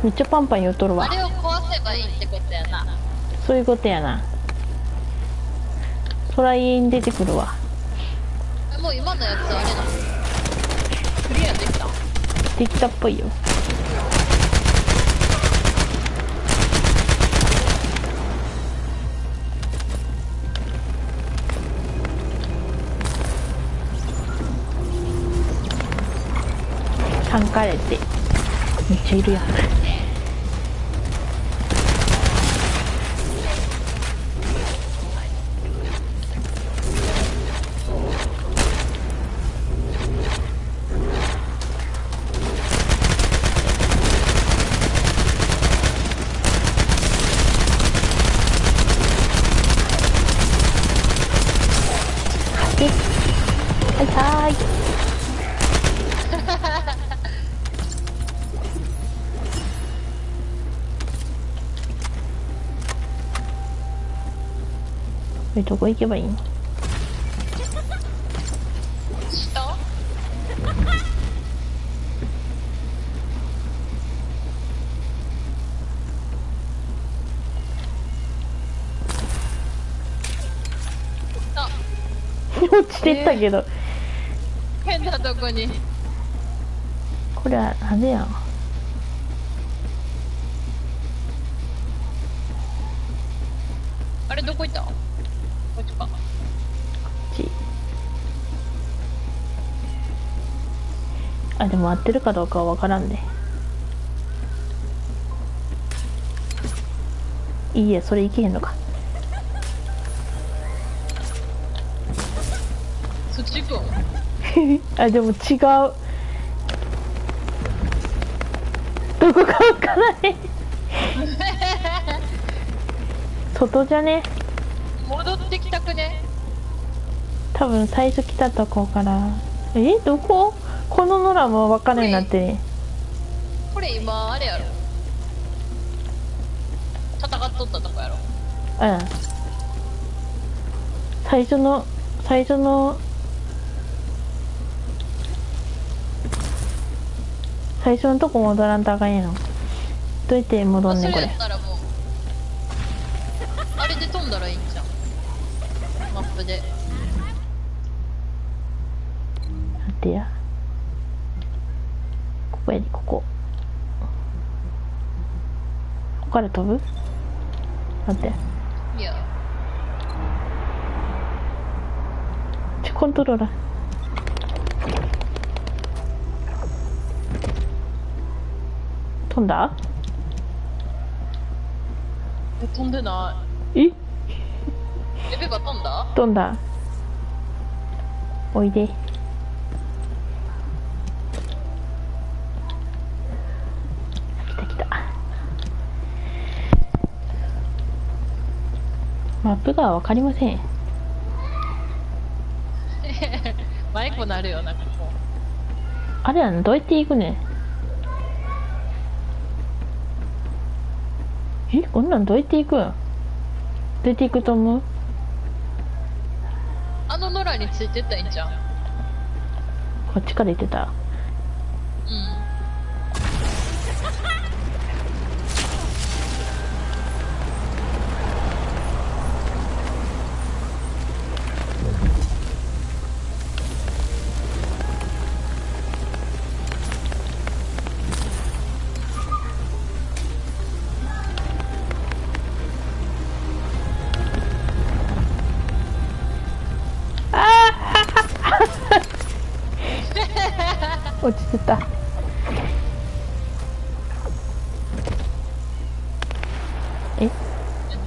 めっちゃパンパン言うとるわ。あれを壊せばいいってことやな。そういうことやな。トライン出てくるわ。もう今のやつあれだ。クリアできた？できたっぽいよ。3カレってめっちゃいるやん。どこ行けばいいの？下？落ちてったけど、変なとこに。これはあれやん。あれどこ行った？こっちか。あ、でも合ってるかどうかは分からんね。いいえ、それいけへんのか。そっち行くわ。あ、でも違う。どこか分からへん。外じゃね。戻ってきたくね。多分最初来たとこから。どこ？この野良も分からんようになってね。これ今あれやろ、戦っとったとこやろ。うん。最初のとこ戻らんとあかんやん。どうやって戻んねんこれ。それやったらもうあれで飛んだらいいんじゃん、マップで。待ってや。ここやで、ここ。ここから飛ぶ？待って。いや、コントローラー。飛んだ？飛んでなえ？い。ベバ飛んだ？飛んだ。おいで。来た来た。マップが分かりません。迷子なるよな、ここ。あれやな、どうやって行くねん。こんなんどうやって行くん？どうやって行くと思う？あの野良についてったらいいんじゃん。こっちから行ってた。うん。落ちてた。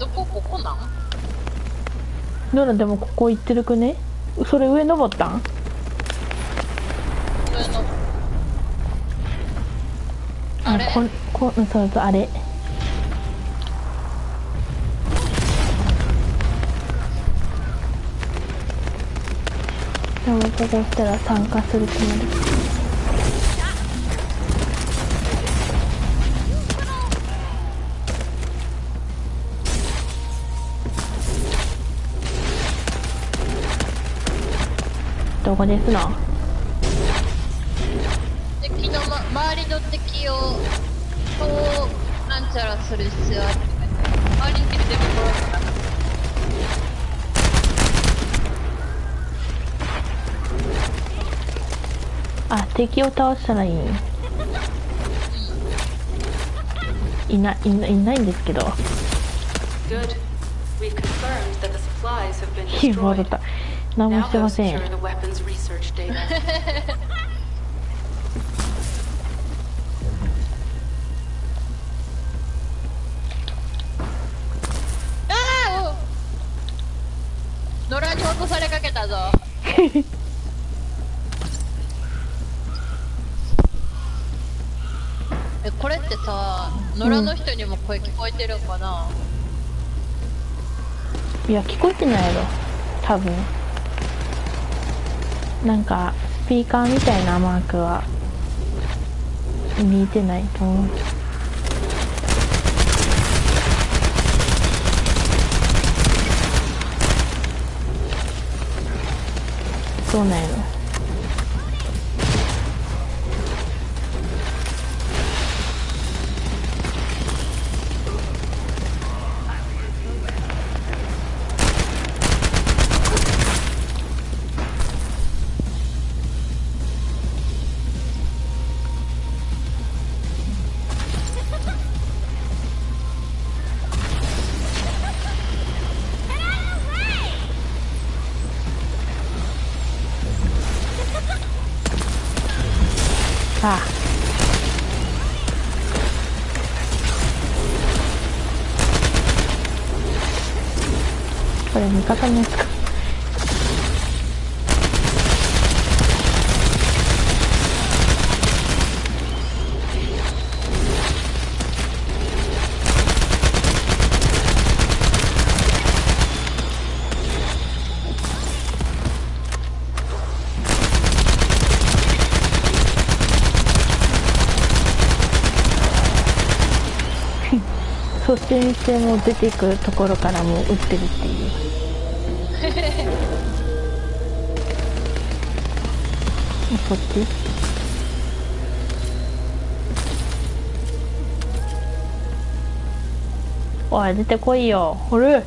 どこ？ここなん？ならでもここ行ってるくね？それ上登ったん？上のあれ？そうそう、あれ。でもここしたら参加するつもり。どこですの？敵の、周りの敵をなんちゃらする必要ある。周りに敵でも殺すな。あ、敵を倒したらいい。いないんですけど。火戻った。何もしてません。野良に落とされかけたぞ。これってさ、野良の人にも声聞こえてるんかな？いや、聞こえてないやろ多分。なんかスピーカーみたいなマークは見えてないと思う。そうなんやろ。さあ、これ味方のやつか。そっちにしても出ていくところからもう撃ってるっていうそっちおい出てこいよほれ。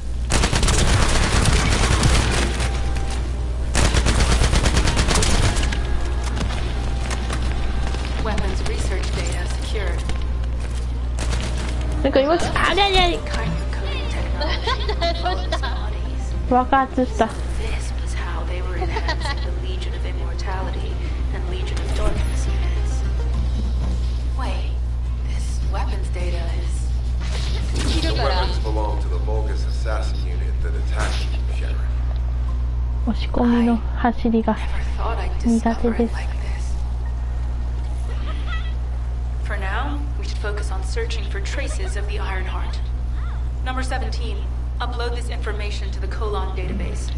なんか今あれあれあれ爆発した。押し込みの走りが苦手です。Focus on searching for traces of the Ironheart. Number 17, upload this information to the Colon database.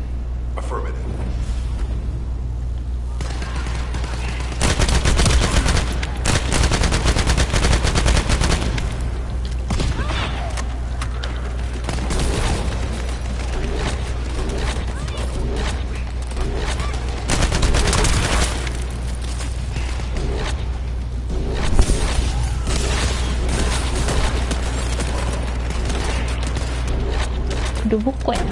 Affirmative.ロボッコやん。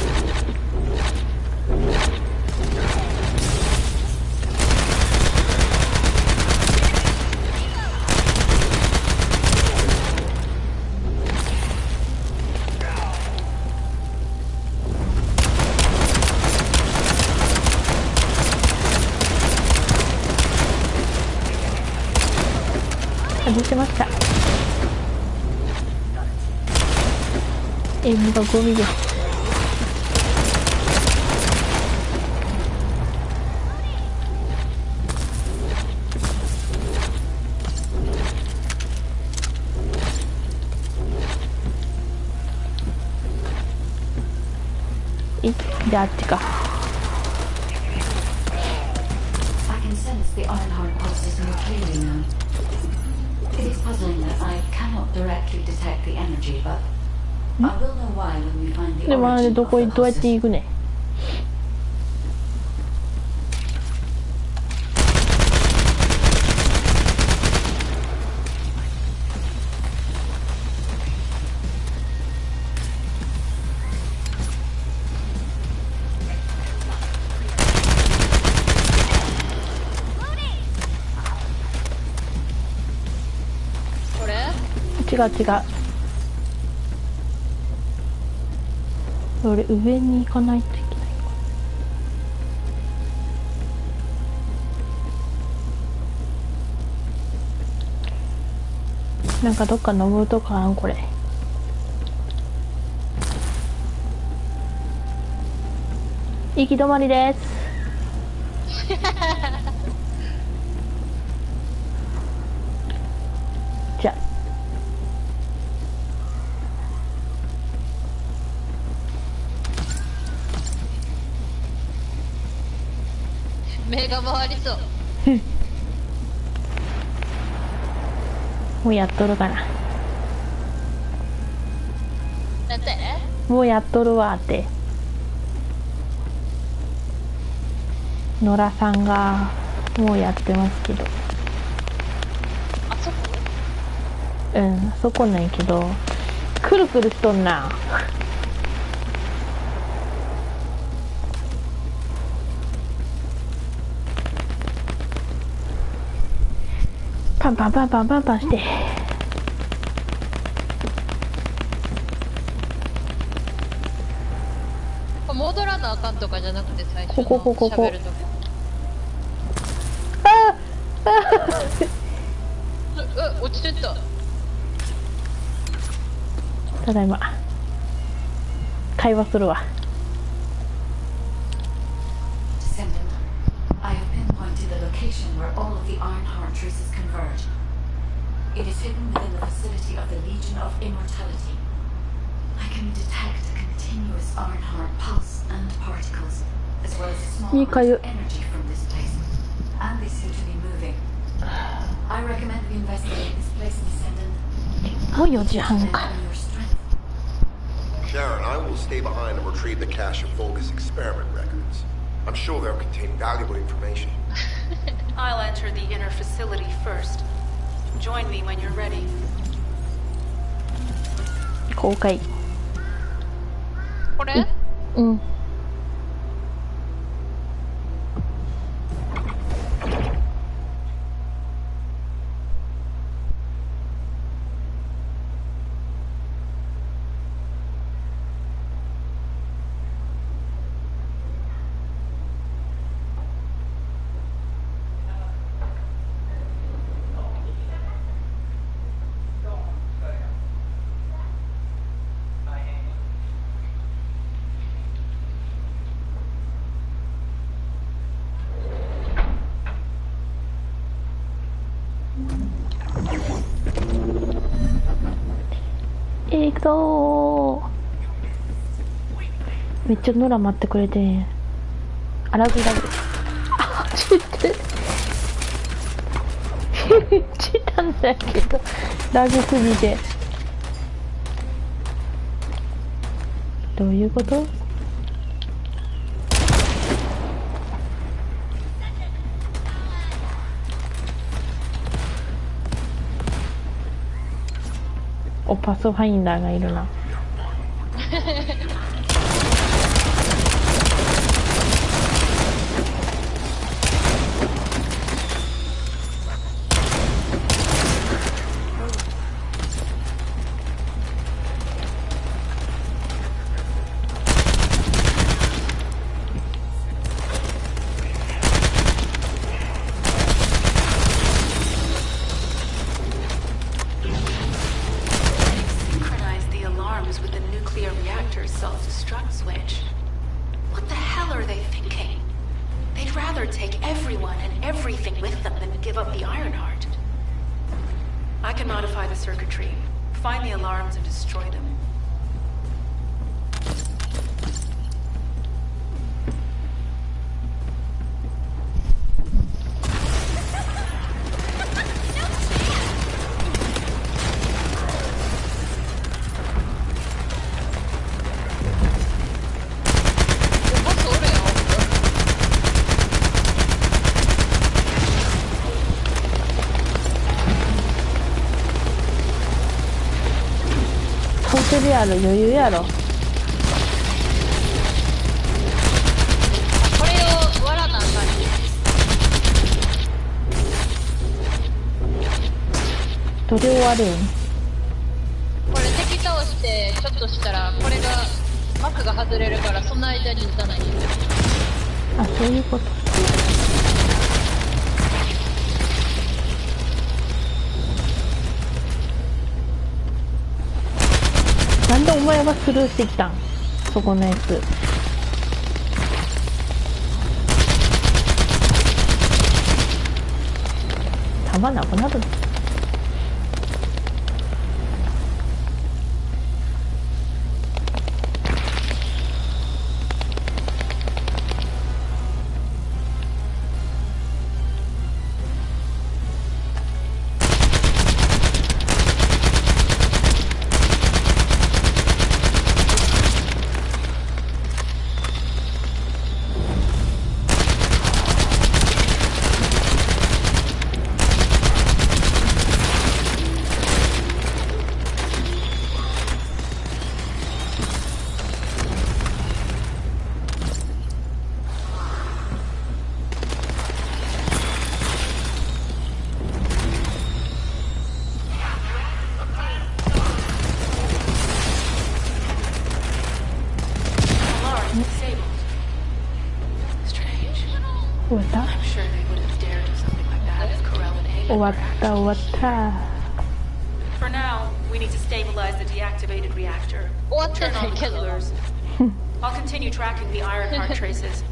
外してました。エイムがゴミです。であっちか。I can sense the Ironheart pulses more clearly now. It is puzzling that I cannot directly detect the energy, but I will know why when we find the でもあれ origin ど of こ the にどうやって pulses. 行くね。違う違う。俺上に行かないといけないか。なんかどっか登るとこあんこれ。行き止まりです。じゃあ。目が回りそう。もうやっとるかな。なんて？もうやっとるわって野良さんがもうやってますけど。あそこ？うん、あそこなんやけどくるくるしとんな。パンパンパンパンパンパンして。戻らなあかんとかじゃなくて最初のここ喋るとき。ああちょっと。ただいま。会話するわ。I have pinpointed the location where all of the Ironheart traces converge. It is hidden within the facility of the Legion of Immortality. I can detect a continuous Ironheart pulse and particles, as well as a small amount of energy from this place, and they seem to be moving. I recommend we investigate this place, Descendant. もう4時半か。Sharon, I will stay behind and retrieve the cache of Vulgus experiment records. I'm sure they'll contain valuable information. I'll enter the inner facility first. Join me when you're ready. 公開。これ？うん。行くぞー。めっちゃノラ待ってくれてん。あ、ラグラグ。あ、ちょっとしたんだけどラグすぎて。どういうこと？お、パスファインダーがいるな。余裕やろ。これを割らなあかんね。どれを割るん？これ敵倒してちょっとしたらこれが幕が外れるからその間に撃たない。あ、そういうこと。なんでお前はスルーしてきたん？そこのやつ。弾なくなるの？終わった終わった。We need to stabilize the deactivated reactor. Turn on the coolers. I'll continue tracking the Ironheart traces.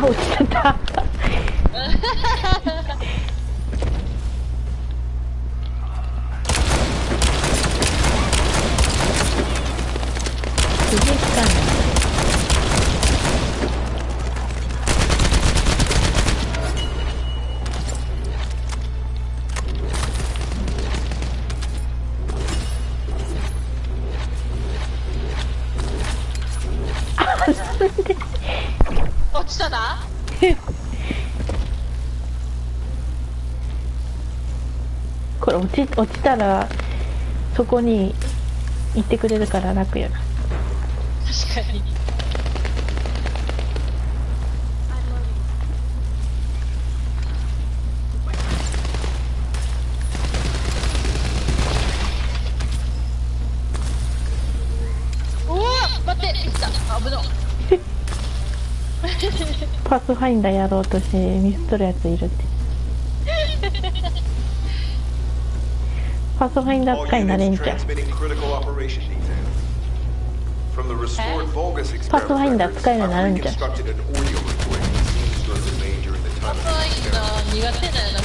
落ちたな。これ落ちたらそこに行ってくれるから楽やな。確かに。うわ待って、来た。危な。パスファインダーやろうとしてミスっとるやついるって。パスファインダー使いになれんじゃん。パスファインダー使えるようになるんじゃん。パスファインダー苦手だよな。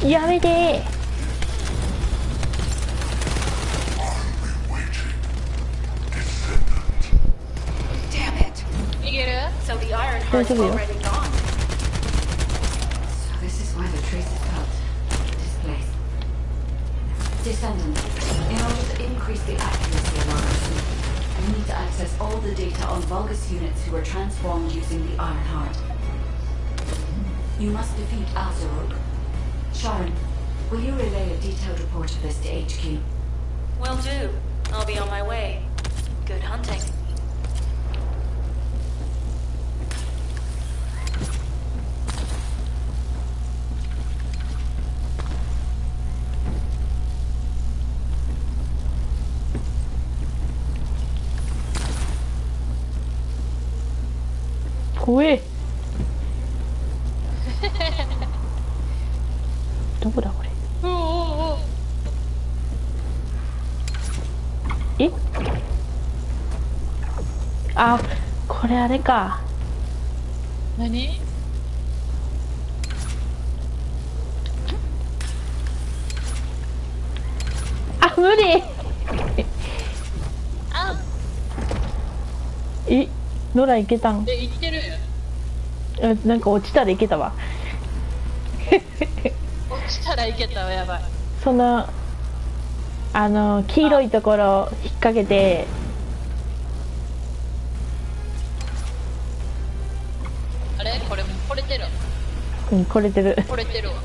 やめてー。大丈夫よ。Descendant, in order to increase the accuracy of our pursuit, we need to access all the data on Vulgus units who were transformed using the Ironheart. You must defeat Alzarok. Sharon, will you relay a detailed report of this to HQ? Will do. I'll be on my way. Good hunting. Ui. どこだこれ。え？あ、これあれか。何？あ、無理。あ。え、ノラいけたん？いってる。なんか落ちたらいけたわ。落ちたらいけたわ、やばい。その黄色いところ引っ掛けて。あれこれこれてる。うん、これてる。これてるわ。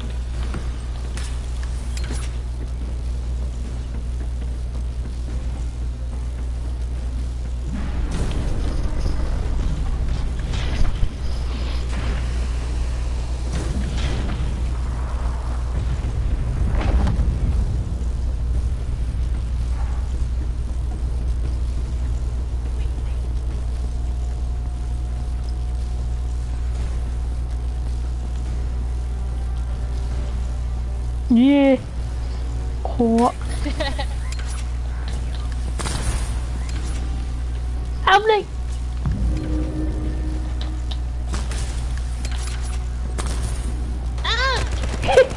怖っ。危ない。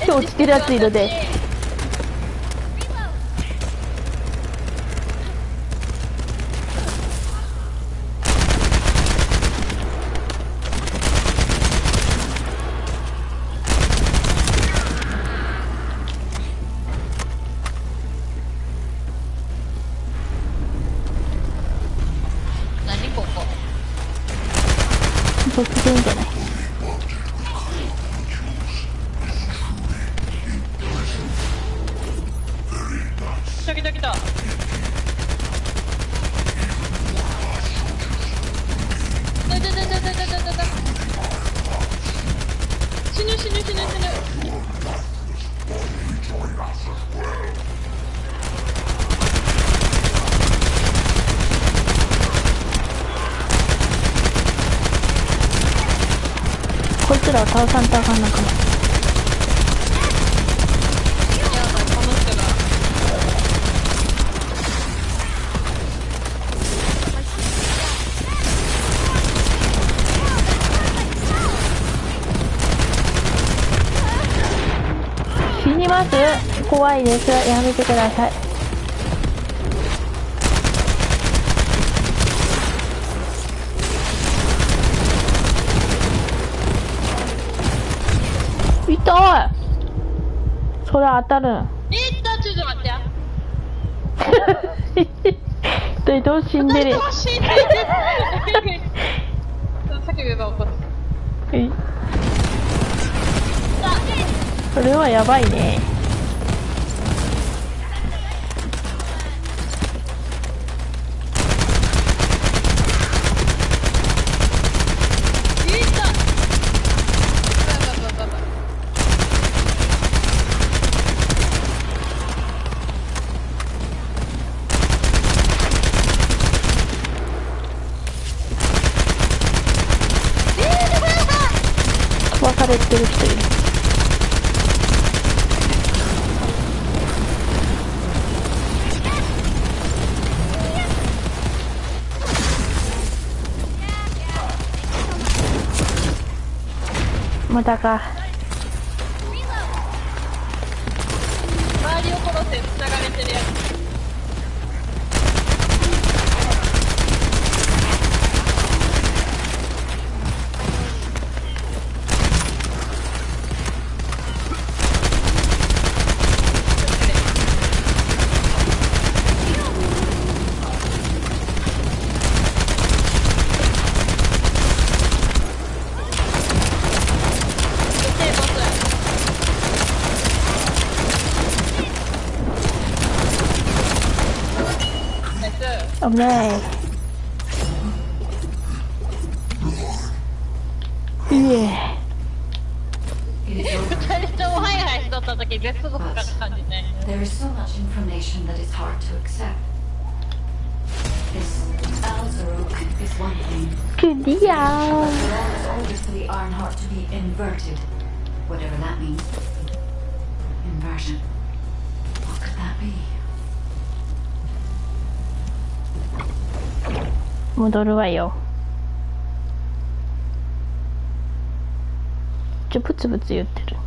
落ちてるやついるで。何ここ。こっちでいいんじゃない？来た来た来た。死ぬ死ぬ死ぬ死ぬ。こいつらを倒さんとあかんのかな。死にます。怖いです。やめてください。痛い。それ当たるん。ちょっと待ってや。どう死んでる。死んでる。叫べば怒る。それはやばいね。飛ばされてる人いる。またか。周りを殺せ、繋がれてるやつ。危ない。いえ。二人ともハイハイしとった時絶望感感じて。There is so much information that is hard to accept. This Alzarok is one thing. クリア。 But the law is orders for the Ironheart to be inverted, whatever that means. Inversion. What could that be? 戻るわよ。ブツブツ言ってる。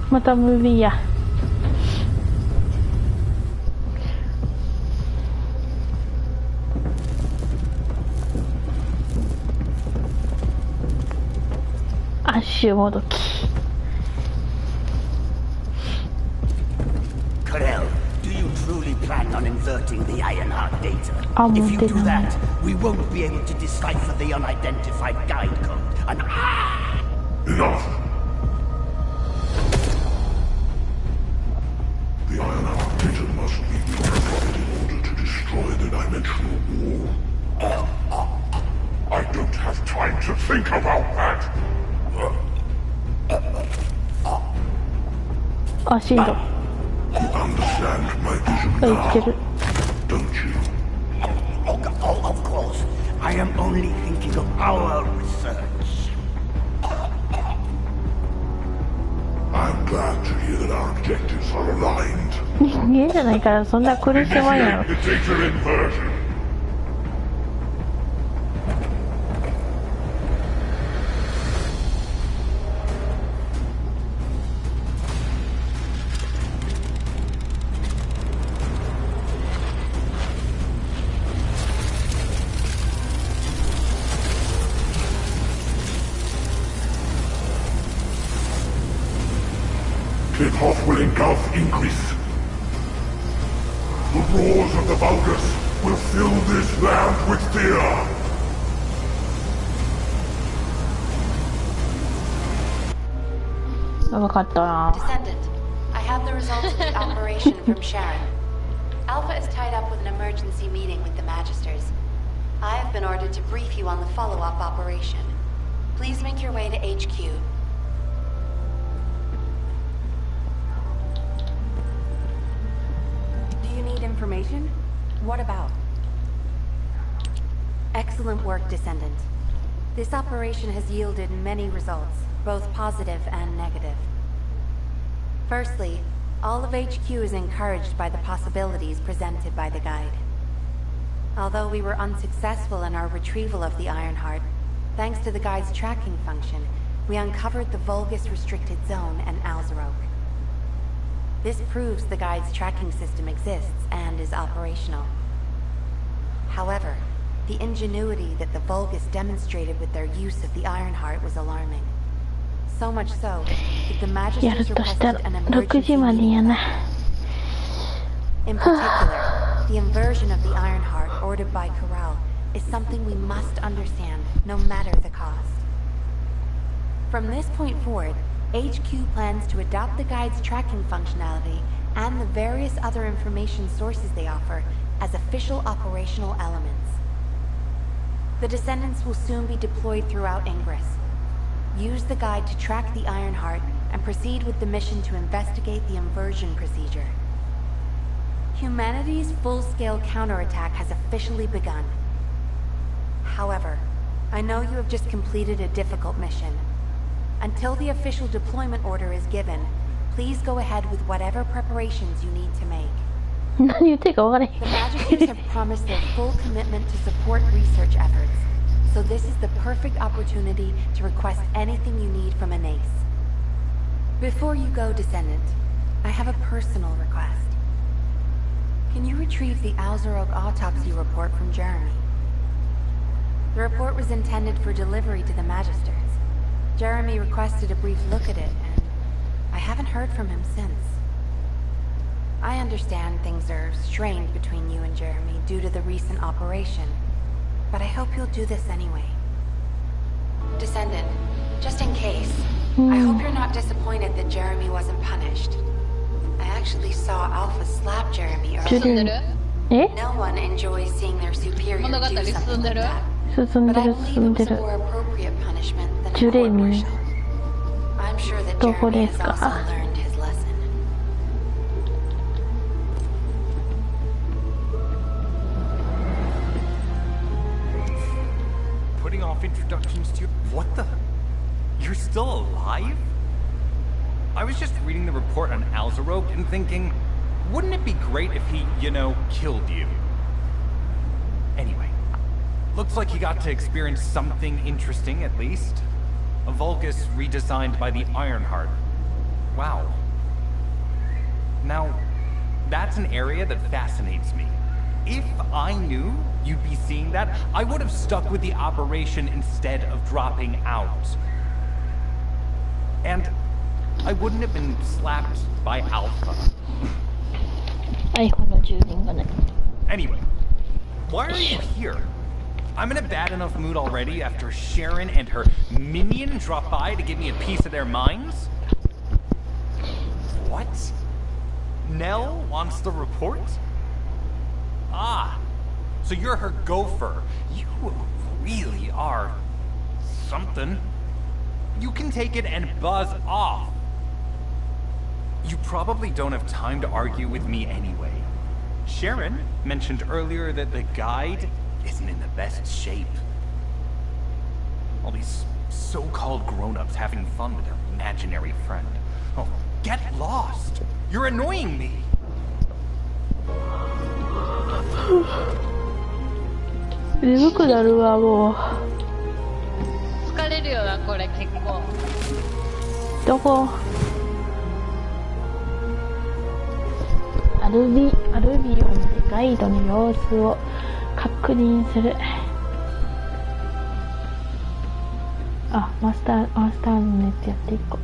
またムービーや。アッシュもどき。Corel, do you truly plan on inverting the Ironheart data? If you do that, we won't be able to decipher the unidentified guide code. And Enough! The Ironheart data must be purified in order to destroy the dimensional wall. I don't have time to think about that! あ、しんど。You understand my vision now, don't you? Of course, I am only thinking of our research. I'm glad to hear that our objectives are aligned. 人間じゃないからそんな苦しまんやろ。 The data inversion. Kickoff will engulf increase. The roars of the Vulgus will fill this land with fear. Descendant, I have the results of the operation from Sharon. Alpha is tied up with an emergency meeting with the Magisters. I have been ordered to brief you on the follow-up operation. Please make your way to HQ. Information? What about? Excellent work, Descendant. This operation has yielded many results, both positive and negative. Firstly, all of HQ is encouraged by the possibilities presented by the guide. Although we were unsuccessful in our retrieval of the Ironheart, thanks to the guide's tracking function, we uncovered the Vulgus restricted zone and Alzarok. This proves the guide's tracking system exists and is operational. However, the ingenuity that the Vulgus demonstrated with their use of the Ironheart was alarming. So much so that the Magisters requested an emergency meeting. In particular, the inversion of the Ironheart ordered by Corel is something we must understand, no matter the cost. From this point forward, HQ plans to adopt the guide's tracking functionality and the various other information sources they offer as official operational elements. The Descendants will soon be deployed throughout Ingress. Use the guide to track the Ironheart and proceed with the mission to investigate the inversion procedure. Humanity's full-scale counterattack has officially begun. However, I know you have just completed a difficult mission. Until the official deployment order is given, please go ahead with whatever preparations you need to make. The Magisters have promised their full commitment to support research efforts, so this is the perfect opportunity to request anything you need from an ace. Before you go, Descendant, I have a personal request. Can you retrieve the Alzarok autopsy report from Jeremy? The report was intended for delivery to the Magisters. Jeremy requested a brief look at it, and I haven't heard from him since. I understand things are strained between you and Jeremy due to the recent operation, but I hope you'll do this anyway. Descendant, just in case, I hope you're not disappointed that Jeremy wasn't punished. I actually saw Alpha slap Jeremy earlier. No one enjoys seeing their superior do something like that. But I believe it was a more appropriate punishment than a court martial. I'm sure that Jeremy has also learned his lesson. Putting off introductions to you. What the? You're still alive? I was just reading the report on Alzarok and thinking, wouldn't it be great if he, you know, killed you? Anyway. Looks like you got to experience something interesting, at least. A Vulgus redesigned by the Ironheart. Wow. Now, that's an area that fascinates me. If I knew you'd be seeing that, I would have stuck with the operation instead of dropping out. And I wouldn't have been slapped by Alpha. Anyway, why are you here? I'm in a bad enough mood already after Sharon and her minion drop by to give me a piece of their minds. What? Nell wants the report? Ah, so you're her gopher. You really are something. You can take it and buzz off. You probably don't have time to argue with me anyway. Sharon mentioned earlier that the guide isn't in the best shape. All these so-called grown-ups having fun with their imaginary friend. Oh, get lost! You're annoying me! 眠くなるわ、もう。疲れるよな、これ結構。どこ？アルビオンでガイドの様子を確認する。あ、マスターのやつやっていこう。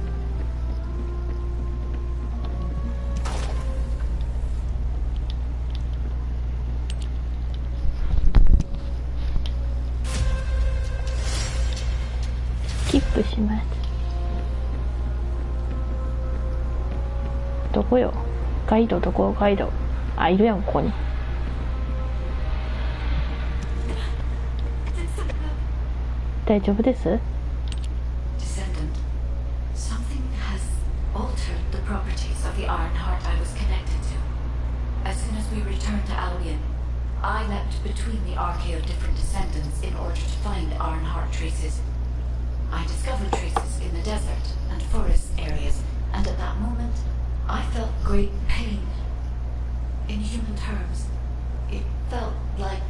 スキップします。どこよ？ガイドどこ？ガイド。あ、いるやん、ここに。大丈夫です？ Descendant, something has altered the properties of the Ironheart I was connected to. As soon as we returned to Albion, I leapt between the arcade of different descendants in order to find Ironheart traces. I discovered traces in the desert and forest areas, and at that moment, I felt great pain. In human terms, it felt like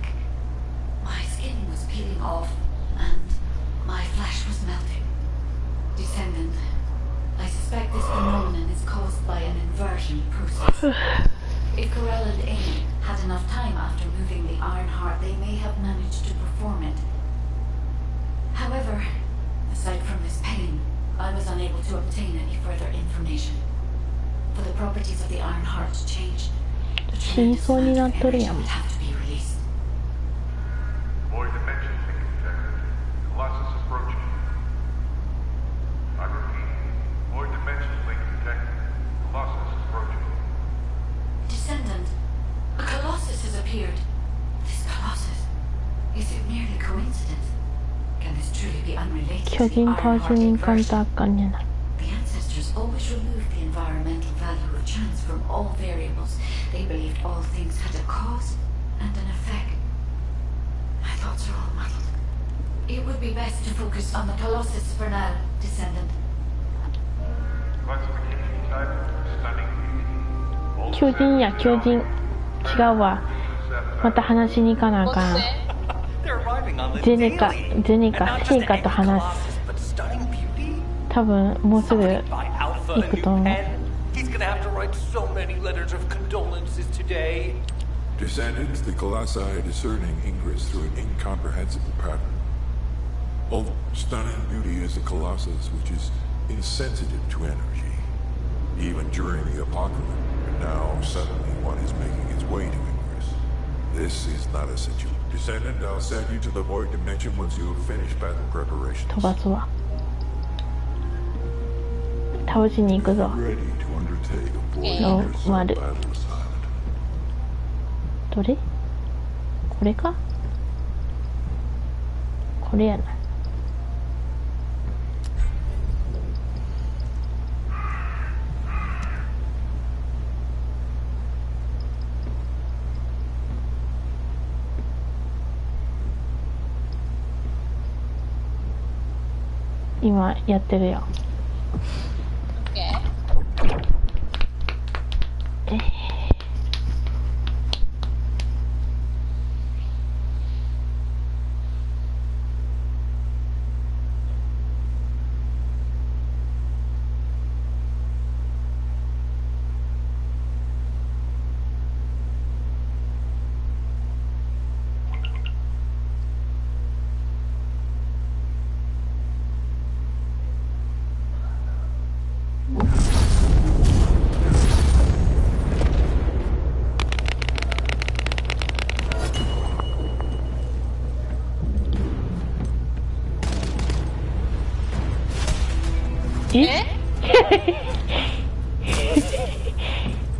my skin was peeling off and my flesh was melting. Descendant, I suspect this phenomenon is caused by an inversion process. If Corell and Amy had enough time after moving the Ironheart, they may have managed to perform it. However, aside from this pain, I was unable to obtain any further information. For the properties of the Ironheart to change, the tremendous amount of energy would have to be released. Void dimension link detected. Colossus approaching. I repeat, void dimension link detected. Colossus approaching. Descendant, a Colossus has appeared. This Colossus, is it merely coincidence? Can this truly be unrelated to the Ironheart inversion? The ancestors always removed the environmental value of chance from all variables. They believed all things had a cause and an effect. My thoughts are all muddled. It would be best to focus on the Colossus for now, Descendant. Classification type, stunning beauty. 巨人や巨人。違うわ。また話しに行かなあかん。ゼネカ、セイカと話す。多分もうすぐ行くと思う。Descendants, the Colossi are discerning Ingress through an incomprehensible pattern. Although stunning beauty is a Colossus which is insensitive to energy, even during the apocalypse. Now suddenly one is making its way to Ingress. This is not a situation. Descendant, I'll send you to the void dimension once you have finished battle preparations. 飛ばすわ。倒しに行くぞ。ノーマル。どれ？これか？これやな。今やってるよ。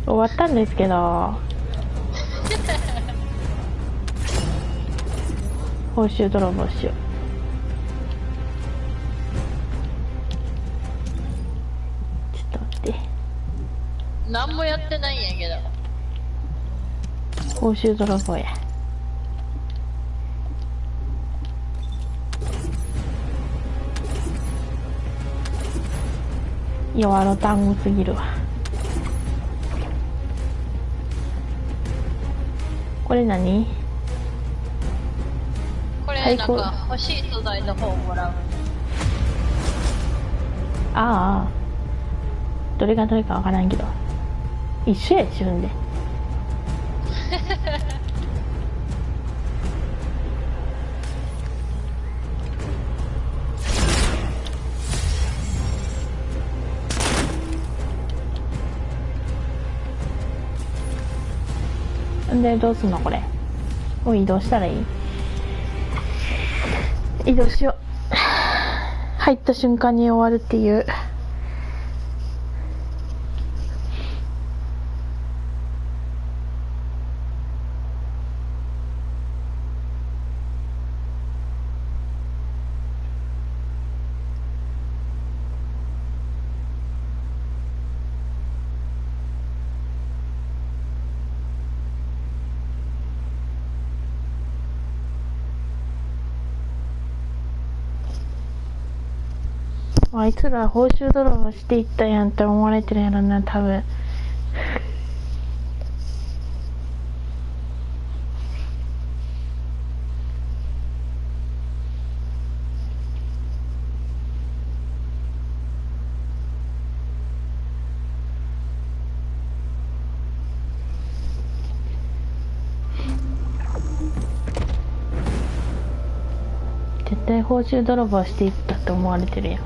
終わったんですけど報酬泥棒しよう。ちょっと待って、何もやってないんやけど。報酬泥棒や。弱の単語すぎるわ。これ何？これなんか欲しい素材の方をもらう。ああ、どれがどれかわからんけど一緒や自分で。んでどうすんのこれ。もう移動したらいい？移動しよう。入った瞬間に終わるっていう。あいつら報酬泥棒していったやんって思われてるやろな、多分。絶対報酬泥棒していったって思われてるやん。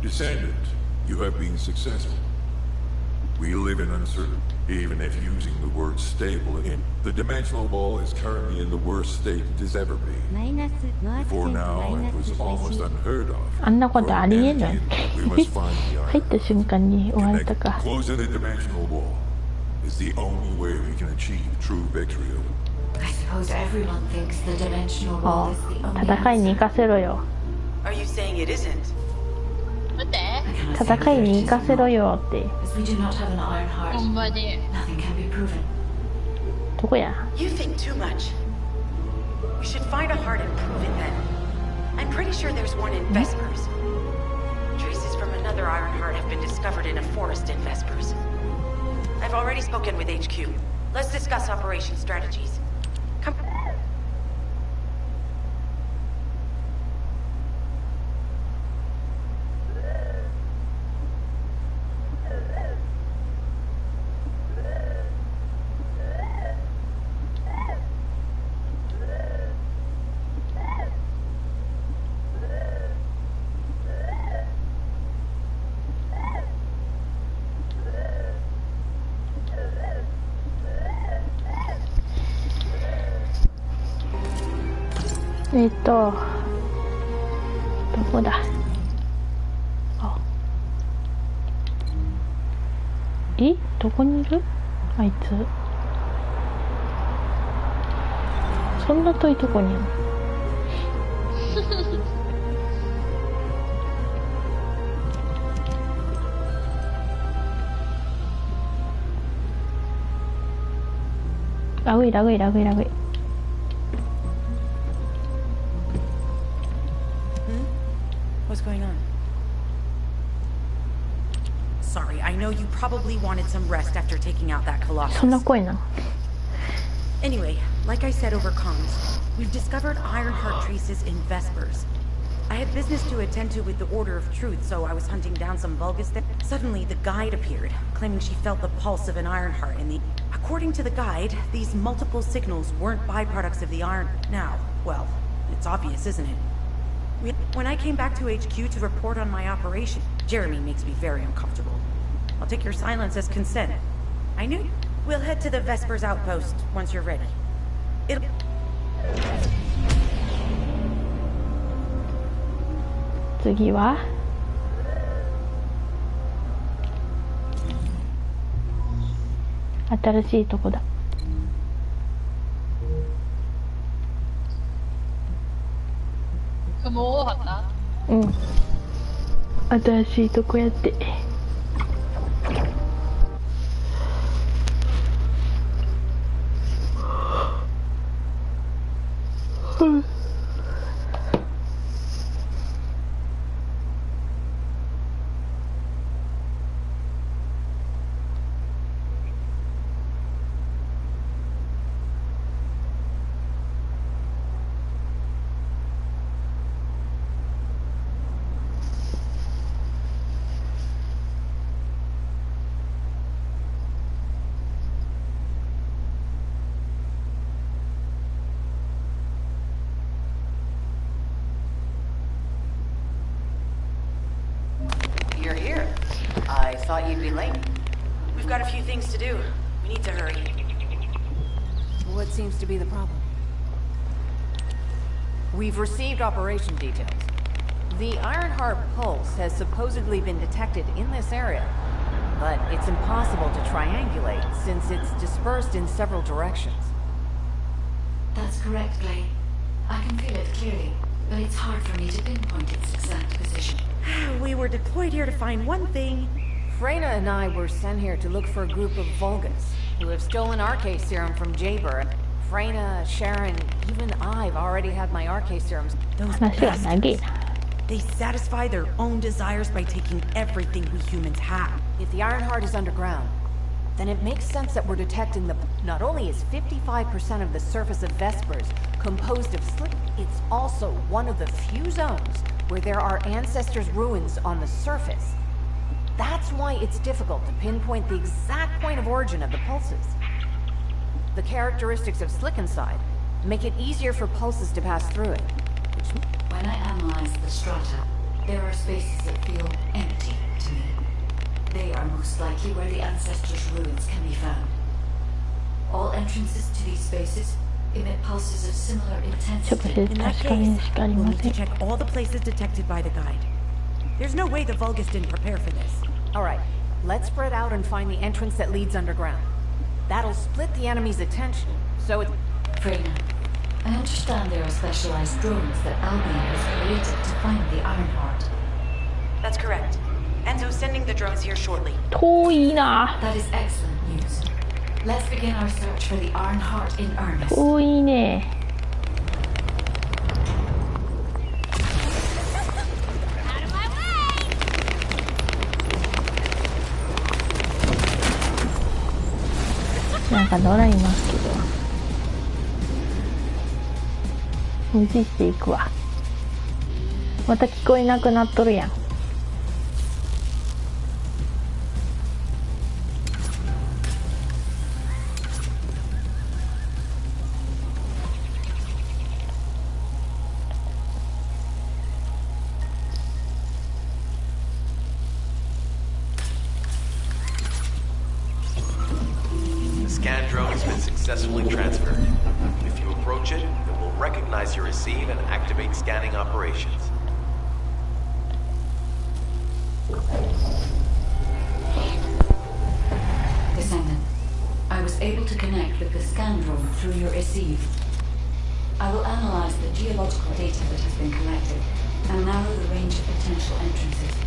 Descendant, you have been successful. We live in uncertainty, even if using the word stable again. The dimensional wall is currently in the worst state it has ever been. For now, it was almost unheard of. あんなことありえない。入った瞬間に終われたか。 Closing the dimensional wall is the only way we can achieve true victory over it. I suppose everyone thinks the dimensional wall is the only 戦いに行かせろよ。 Are you saying it isn't? 待って。戦いに行かせろよって。 As we do not have an iron heart, ほんまに。 nothing can be proven. どこや？ You think too much. We should find a heart and prove it then. I'm pretty sure there's one in Vespers. Traces from another iron heart have been discovered in a forest in Vespers. I've already spoken with HQ. Let's discuss operation strategies. Come. どこだ？あ、どこにいる？あいつ。そんな遠いとこにいるの？ラグイ。What's going on? Sorry, I know you probably wanted some rest after taking out that Colossus. そんな声なの？ Anyway, like I said over comms, we've discovered Ironheart traces in Vespers. I had business to attend to with the Order of Truth, so I was hunting down some Vulgus there. Suddenly, the guide appeared, claiming she felt the pulse of an Ironheart in the... According to the guide, these multiple signals weren't byproducts of the Iron... Now, well, it's obvious, isn't it? When I came back to HQ to report on my operation, Jeremy makes me very uncomfortable. I'll take your silence as consent. I knew. We'll head to the Vespers outpost once you're ready. It'll... 次は新しいとこだ。もう終わった？うん。新しいとこやって。You're here. I thought you'd be late. We've got a few things to do. We need to hurry. What seems to be the problem? We've received operation details. The Ironheart pulse has supposedly been detected in this area, but it's impossible to triangulate since it's dispersed in several directions. That's correct, Clay. I can feel it clearly, but it's hard for me to pinpoint its exact position. We were deployed here to find one thing. Freyna and I were sent here to look for a group of Vulgans who have stolen RK serum from Jaber. Freyna, Sharon, even I've already had my RK serums. Those bastards. They satisfy their own desires by taking everything we humans have. If the Ironheart is underground, then it makes sense that we're detecting the... Not only is 55% of the surface of Vespers composed of slip, it's also one of the few zones where there are ancestors' ruins on the surface. That's why it's difficult to pinpoint the exact point of origin of the pulses. The characteristics of Slickenside make it easier for pulses to pass through it. When I analyze the strata, there are spaces that feel empty to me. They are most likely where the ancestors' ruins can be found. All entrances to these spaces emit pulses of similar intensity. In that case, we'll need to check all the places detected by the guide. There's no way the Vulgus didn't prepare for this. Alright, let's spread out and find the entrance that leads underground. That'll split the enemy's attention, so it's... Freyna, I understand there are specialized drones that Albion has created to find the Ironheart. That's correct. Enzo's sending the drones here shortly. That is excellent news. Let's begin our search for the Ironheart in earnest. 遠いね。なんか野良いますけど、無視していくわ。また聞こえなくなっとるやん。Scan drone has been successfully transferred. If you approach it, it will recognize your receive and activate scanning operations. Descendant, I was able to connect with the scan drone through your receive. I will analyze the geological data that has been collected and narrow the range of potential entrances.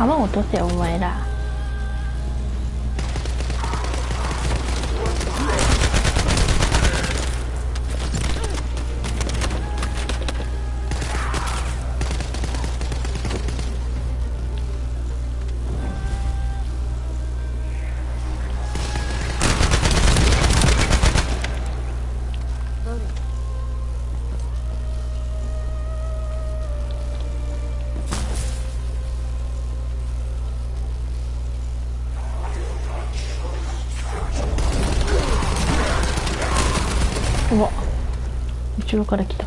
弾落とせよお前ら。うわ、後ろから来た。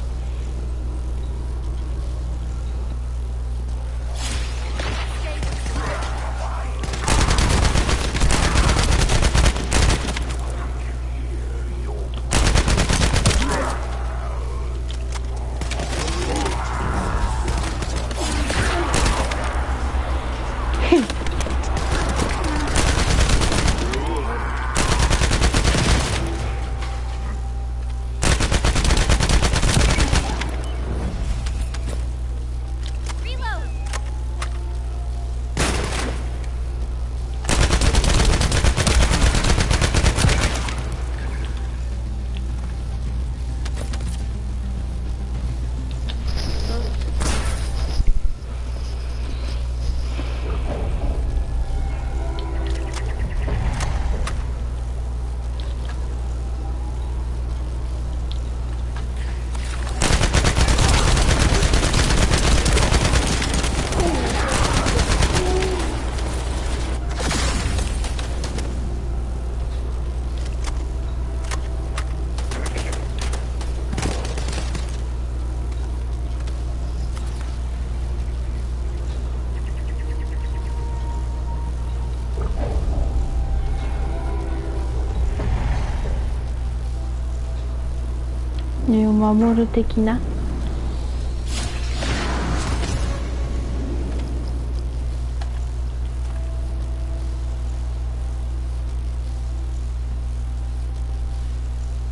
身を守る的な。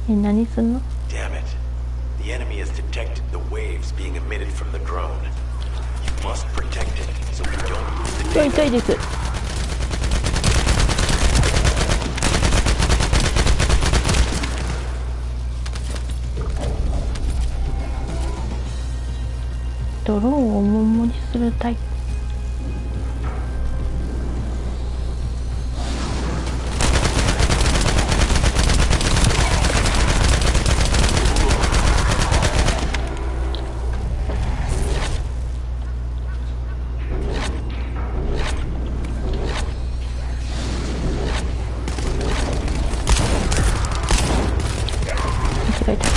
何すんの？ Damn it. The enemy has detected the waves being emitted from the drone. You must protect it so we don't lose the data. 痛いです。ドローンをお守りするタイプ。間違えた。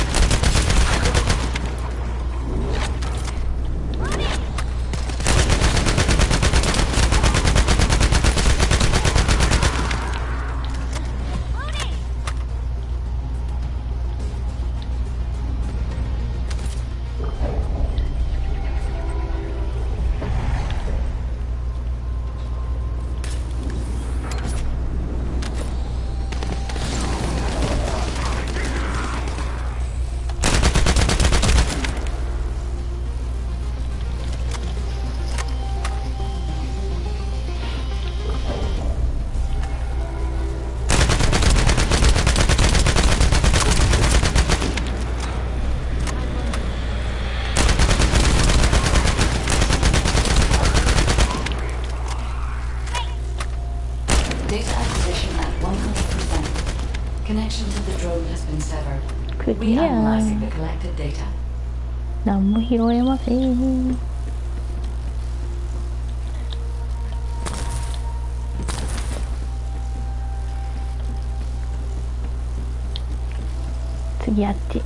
クリア。何も拾えません。次あっち。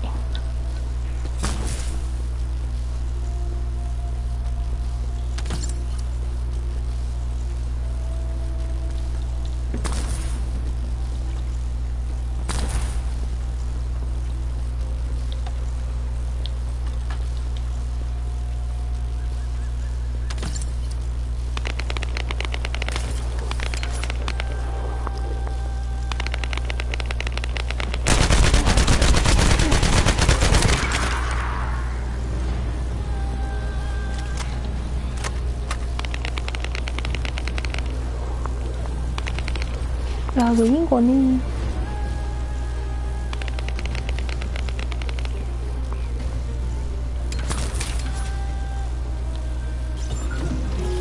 ラグインコね。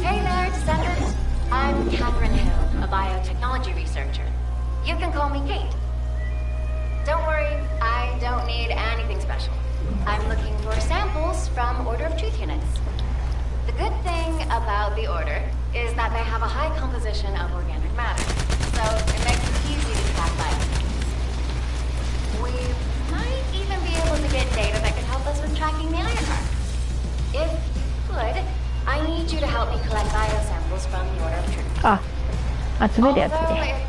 Hey there, descendants. I'm Catherine Hill, a biotechnology researcher. You can call me Kate. Don't worry, I don't need anything special. I'm looking for samples from Order of Truth units. The good thing about the Order is that they have a high composition of organic matter, so it makes it easy to track bioweapons. We might even 集めるやつね。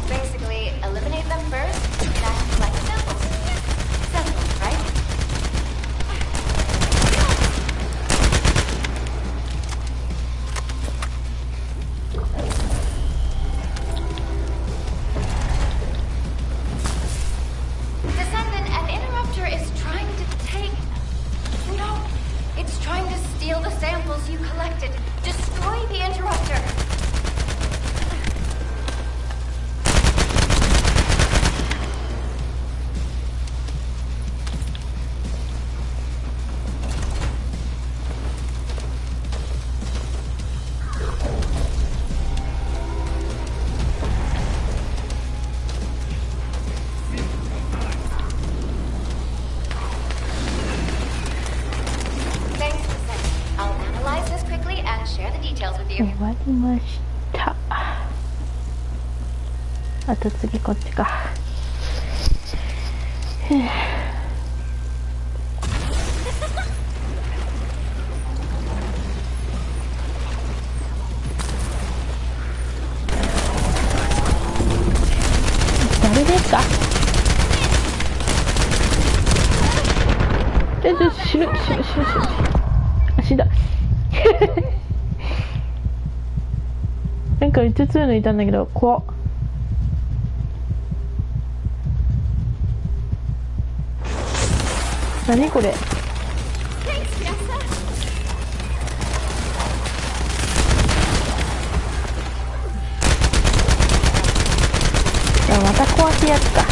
Basically, eliminate them first, then collect samples. Simple, right? Descendant, an interrupter is trying to take... No, it's trying to steal the samples you collected. Destroy the interrupter.終わりました。あと次こっちか。誰ですか？死ぬ足だ。なんか5つ抜いたんだけど怖っ。何これ。また壊すやつか。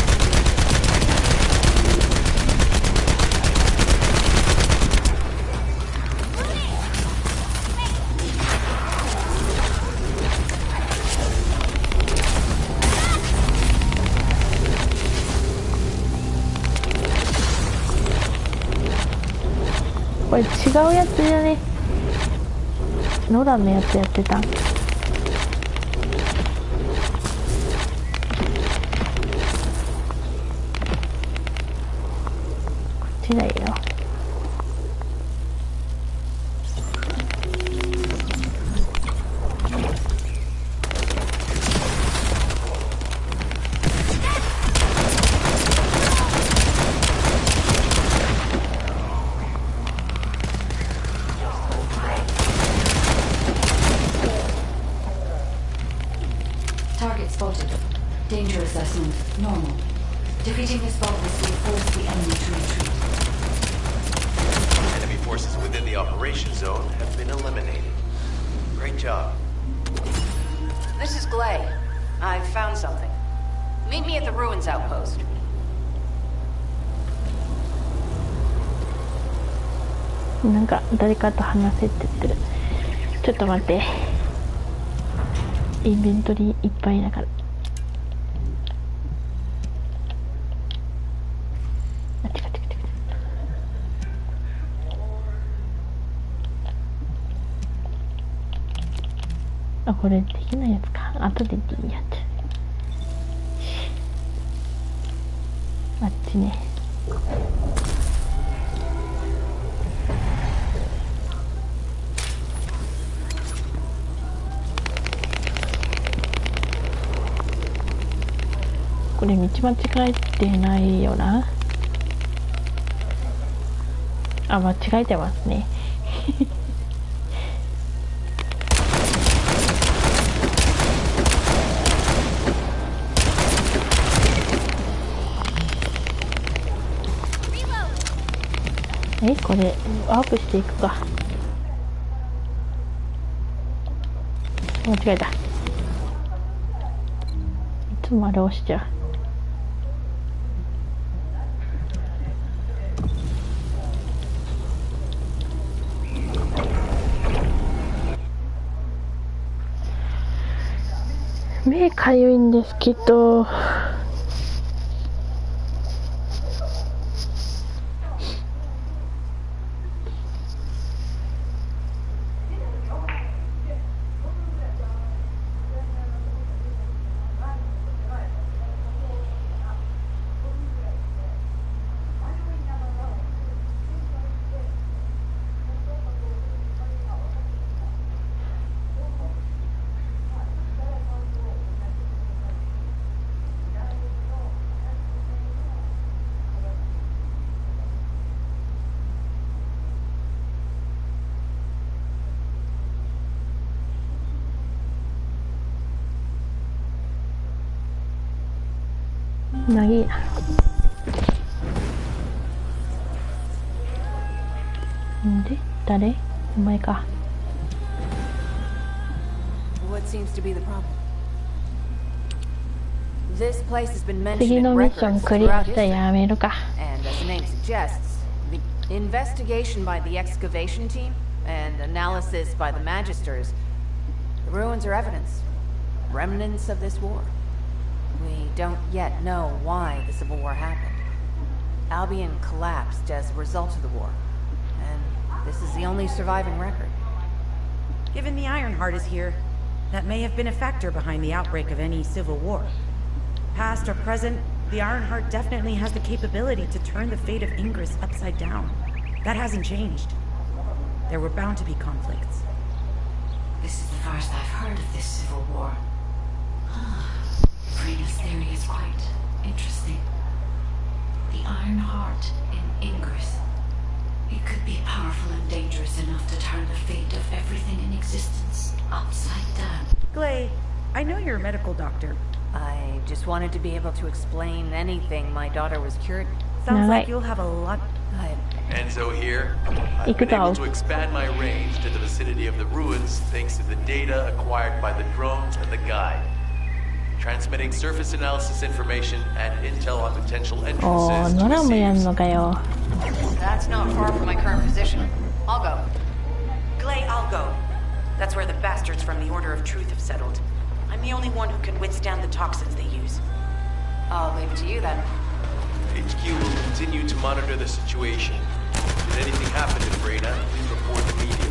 これ違うやつじゃね。ノラのやつやってたん。こっちだよ。Target spotted. Danger assessment normal. Defeating this boss will force the enemy to retreat. Enemy forces within the operation zone have been eliminated. Great job. This is Glay. I've found something. Meet me at the ruins outpost. なんか誰かと話せって言ってる。ちょっと待って。インベントリーいっぱいだから。あ、これできないやつか。後ででいいやつ。あっちね。これ道間違えてないよな。あ、間違えてますね。これワープしていくか。間違えた。いつもあれ押しちゃう。目かゆいんですけど。長いな。んで誰？お前か。次のミッションクリアしたらやめるか。Investigation by the excavation team and analysis by the magisters. The ruins are evidence, remnants of this war. We don't yet know why the Civil War happened. Albion collapsed as a result of the war, and this is the only surviving record. Given the Ironheart is here, that may have been a factor behind the outbreak of any civil war. Past or present, the Ironheart definitely has the capability to turn the fate of Ingress upside down. That hasn't changed. There were bound to be conflicts. This is the first I've heard of this civil war. Freda's theory is quite interesting. The Ironheart in Ingress. It could be powerful and dangerous enough to turn the fate of everything in existence upside down. Glay, I know you're a medical doctor. I just wanted to be able to explain anything my daughter was cured. Sounds like you'll have a lot. Enzo here. I've been able to expand my range to the vicinity of the ruins thanks to the data acquired by the drones and the guide. Transmitting surface analysis information and intel on potential entrances to the That's not far from my current position. I'll go. Glay, I'll go. That's where the bastards from the Order of Truth have settled. I'm the only one who can withstand the toxins they use. I'll leave it to you then. HQ will continue to monitor the situation. Should anything happen to Freda, please report immediately.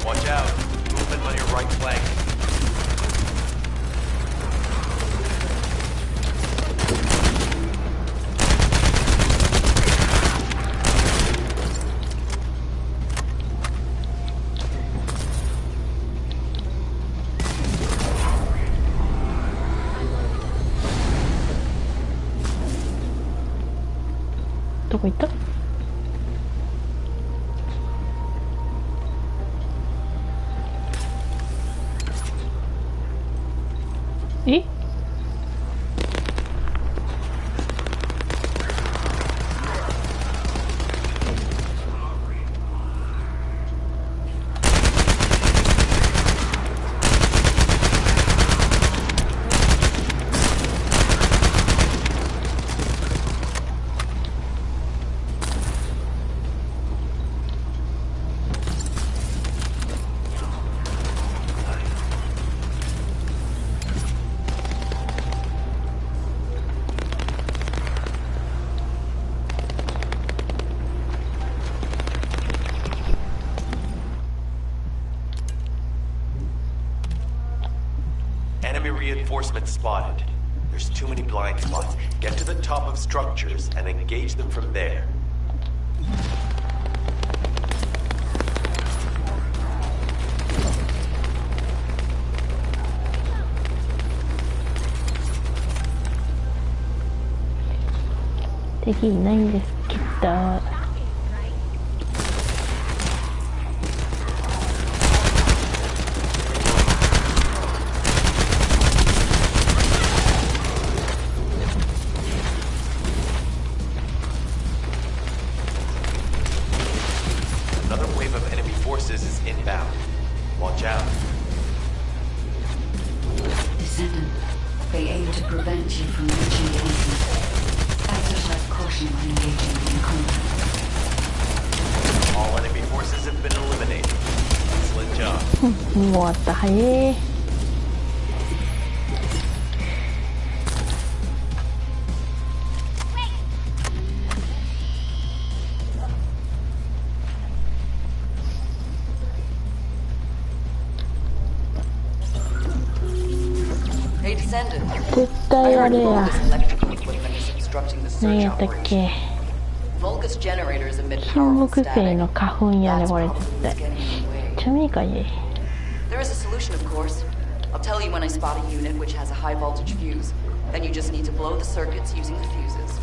Watch out. Movement on your right flank. どこ行った？え？Reinforcements spotted. There's too many blind spots. Get to the top of structures and engage them from there.敵いないんですけど。終わった。早い。絶対あれや。何やったっけ。金木犀の花粉やね、これ絶対。めっちゃ短い。There is a solution, of course. I'll tell you when I spot a unit which has a high voltage fuse. Then you just need to blow the circuits using the fuses.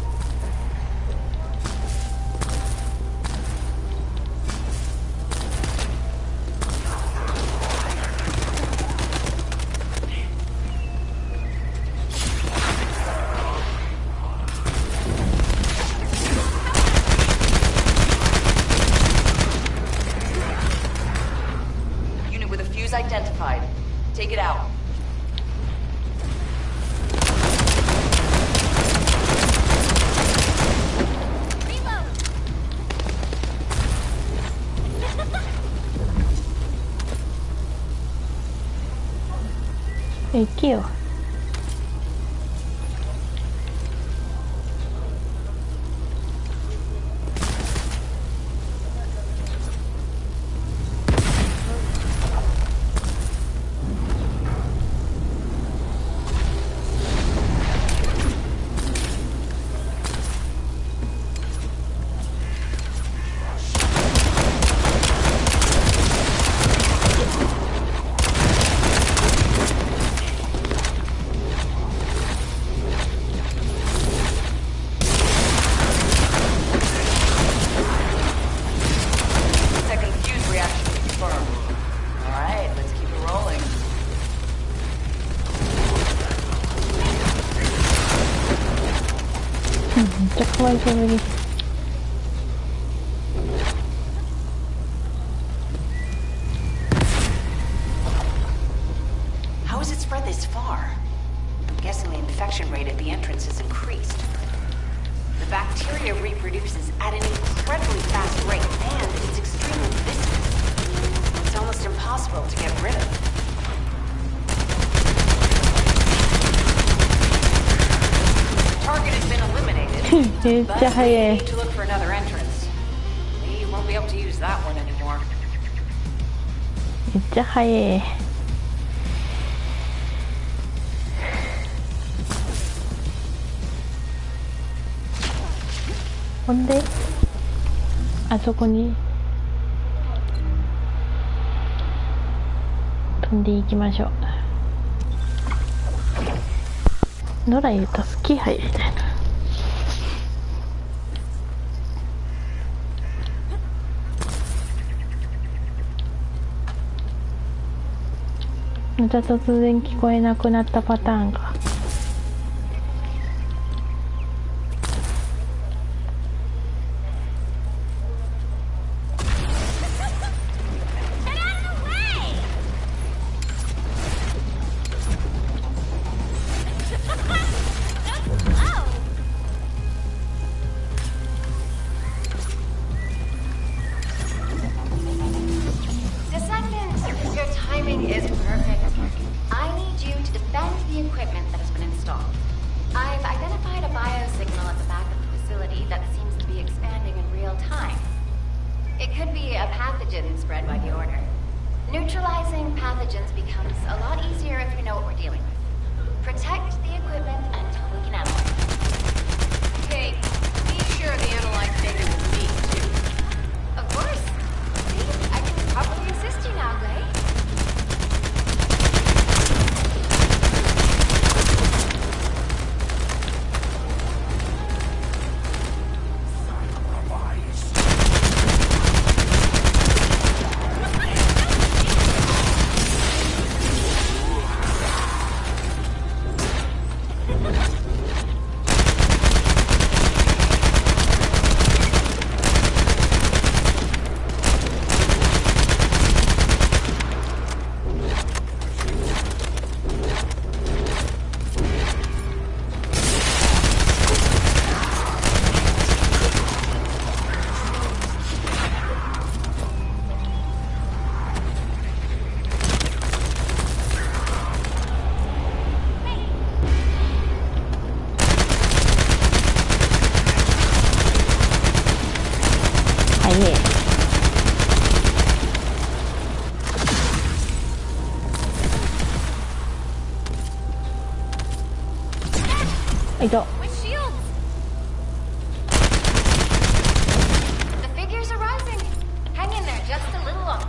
行けよ。How has it spread this far? I'm guessing the infection rate at the entrance has increased. The bacteria reproduces at an incredibly fast rate, and it's extremely viscous. It's almost impossible to get rid of. The target has been eliminated, but we need to look for another entrance. We won't be able to use that one anymore. めっちゃ早い。ほんであそこに飛んでいきましょう。野良言うとスキー入りたいな。また突然聞こえなくなったパターンが。Neutralizing pathogens becomes a lot easier if we know what we're dealing with. Protect the equipment until we can analyze it. Okay, be sure the analyze data will be too. Of course. See, I can probably assist you now, Gray.いた。The figures are rising. Hang in there just a little longer.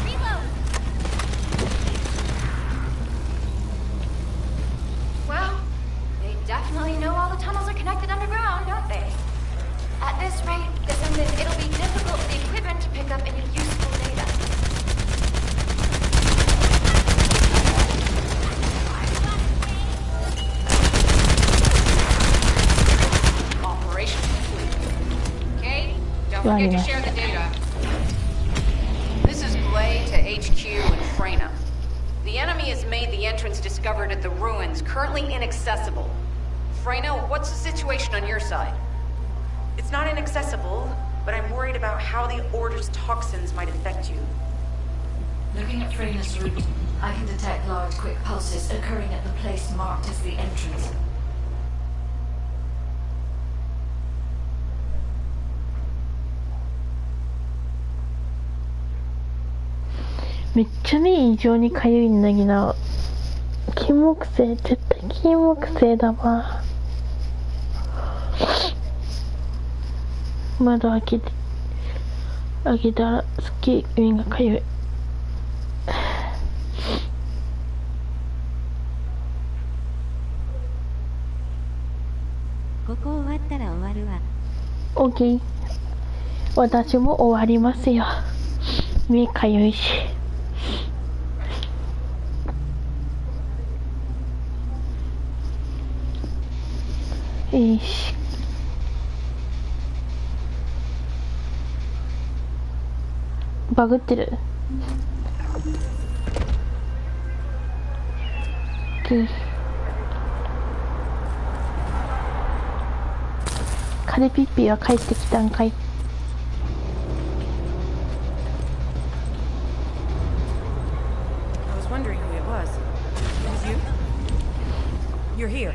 Reload. Well, they definitely know all the tunnels are connected underground, don't they? At this rate, it'll be difficult for the equipment to pick up any useful data. Don't forget to share the data. This is Glay to HQ and Freyna. The enemy has made the entrance discovered at the ruins currently inaccessible. Freyna, what's the situation on your side? It's not inaccessible. but I'm worried about how the Order's toxins might affect you. Looking at Freya's route, I can detect large, quick pulses occurring at the place marked as the entrance. めっちゃ目異常にかゆいんだけど、金木犀、絶対金木犀だわ。窓開けたらすっげえ目がかゆい。ここ終わったら終わるわ。OK。私も終わりますよ。目かゆいし。よし。バグってる。カレピッピは帰ってきたんかい。I was wondering who it was. It was you? You're here.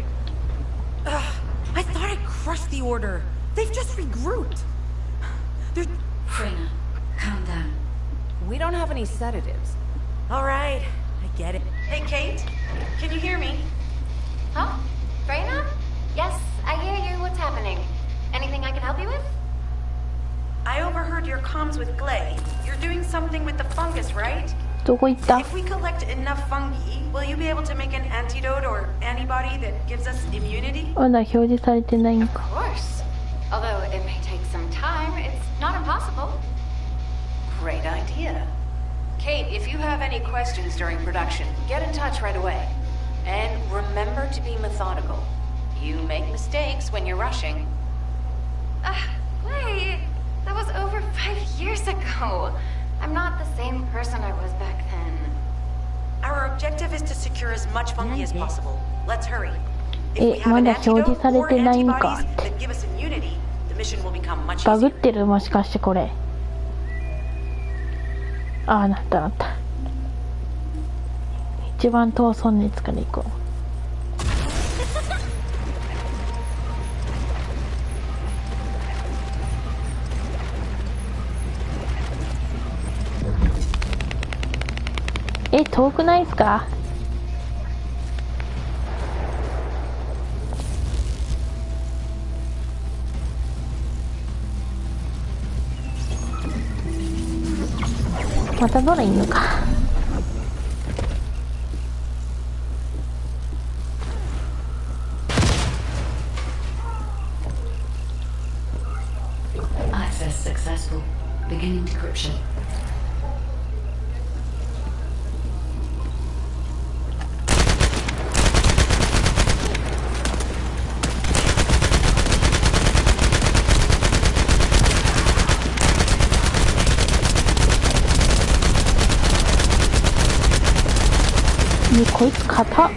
I thought I crushed the Order. They've just regrouped. They're... Freyna, calm down. We don't have any sedatives. All right, I get it. Hey, Kate, can you hear me? Huh? Freyna? Yes, I hear you. What's happening? Anything I can help you with? I overheard your comms with Glay. You're doing something with the fungus, right? どこ行った？ If we collect enough fungi, will you be able to make an antidote or antibody that gives us immunity? まだ表示されてないんか。Of course. Although it may take some time, it's not impossible. Great idea. Kate, if you have any questions during production, get in touch right away. And remember to be methodical. You make mistakes when you're rushing. Wait, that was over 5 years ago. I'm not the same person I was back then. Our objective is to secure as much fungi as possible. Let's hurry. If we have ま an だ表 antidote 示され or てないんか antibodies って。 that give us immunity, the mission will become much バグっ easier. てる？もしかしてこれ。ああ、なったなった。一番遠そうなやつから行こう。遠くないっすか？またドラいんのか。Access successful. Beginning decryption.ね、こいつ硬っ。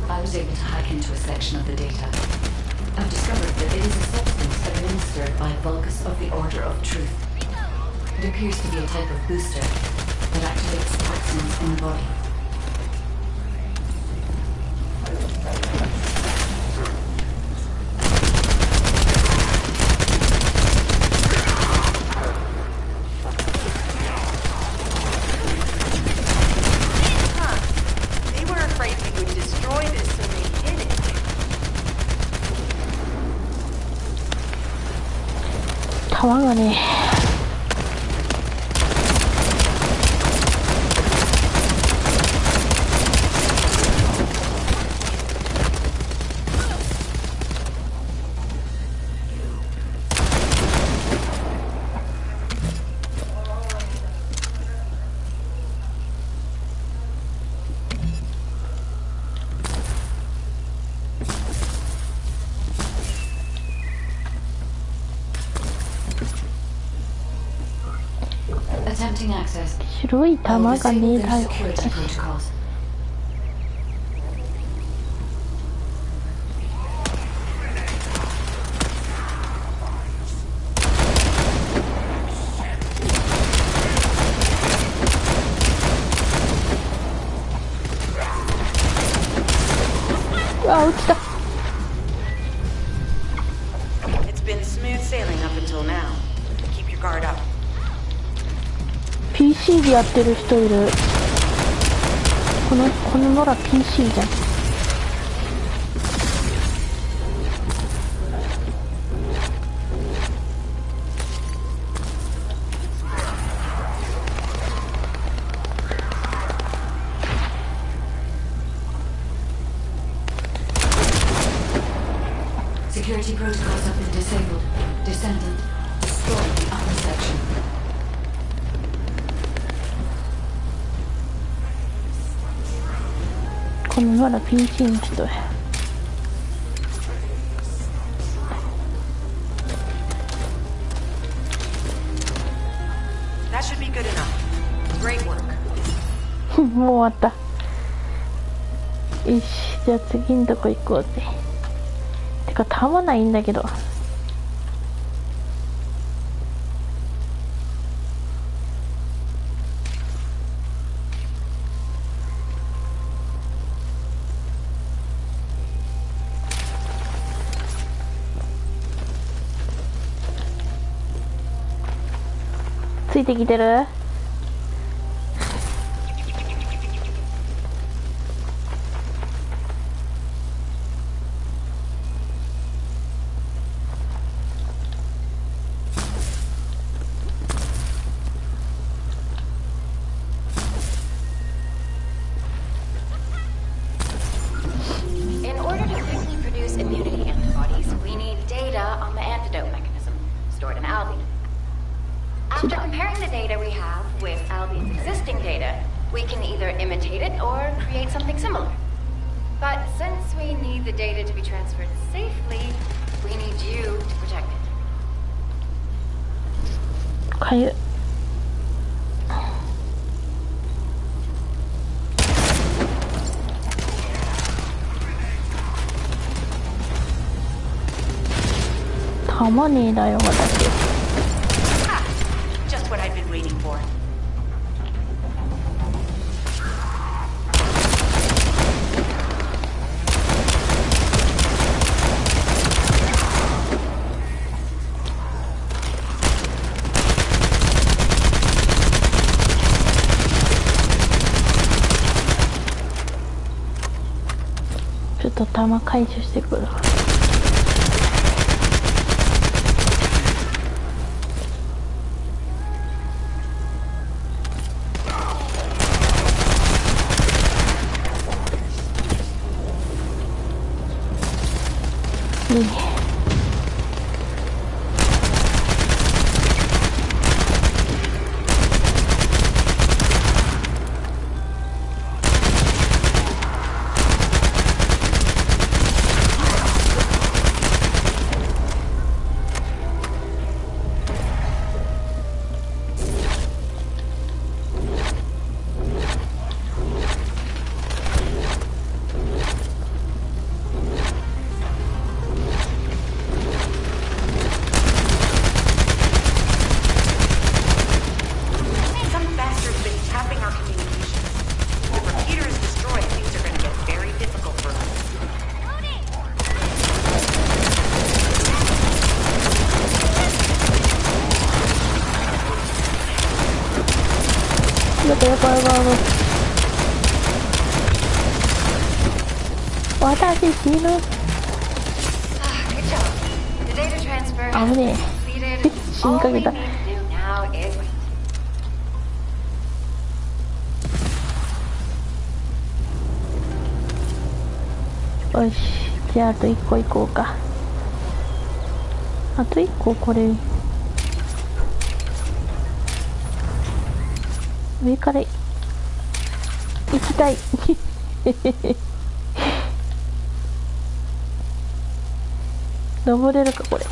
I was able to hack into a section of the data. I've discovered that it is a substance administered by Vulgus of the Order of Truth. It appears to be a type of booster that activates toxins in the body. Come 川がね、白い玉がねえだよ。PC でやってる人いる。このノラ PC じゃん。Security protocols have been disabled. Descendant, destroy the upper section. このノラ PC の人や。That should be good enough. Great work. もう終わった。よし、じゃあ次のとこ行こうぜ。てか弾ないんだけど。ついてきてる？After comparing the data we have with Albion's existing data, we can either imitate it or create something similar. But since we need the data to be transferred safely, we need you to protect it. かゆい。たまねえだよ私。Just what I've been waiting for. ちょっと弾回収してくる。私死ぬ。あぶねえ。死にかけた。よし、じゃああと1個行こうか。あと1個これ上から行きたい。登れるかこれ。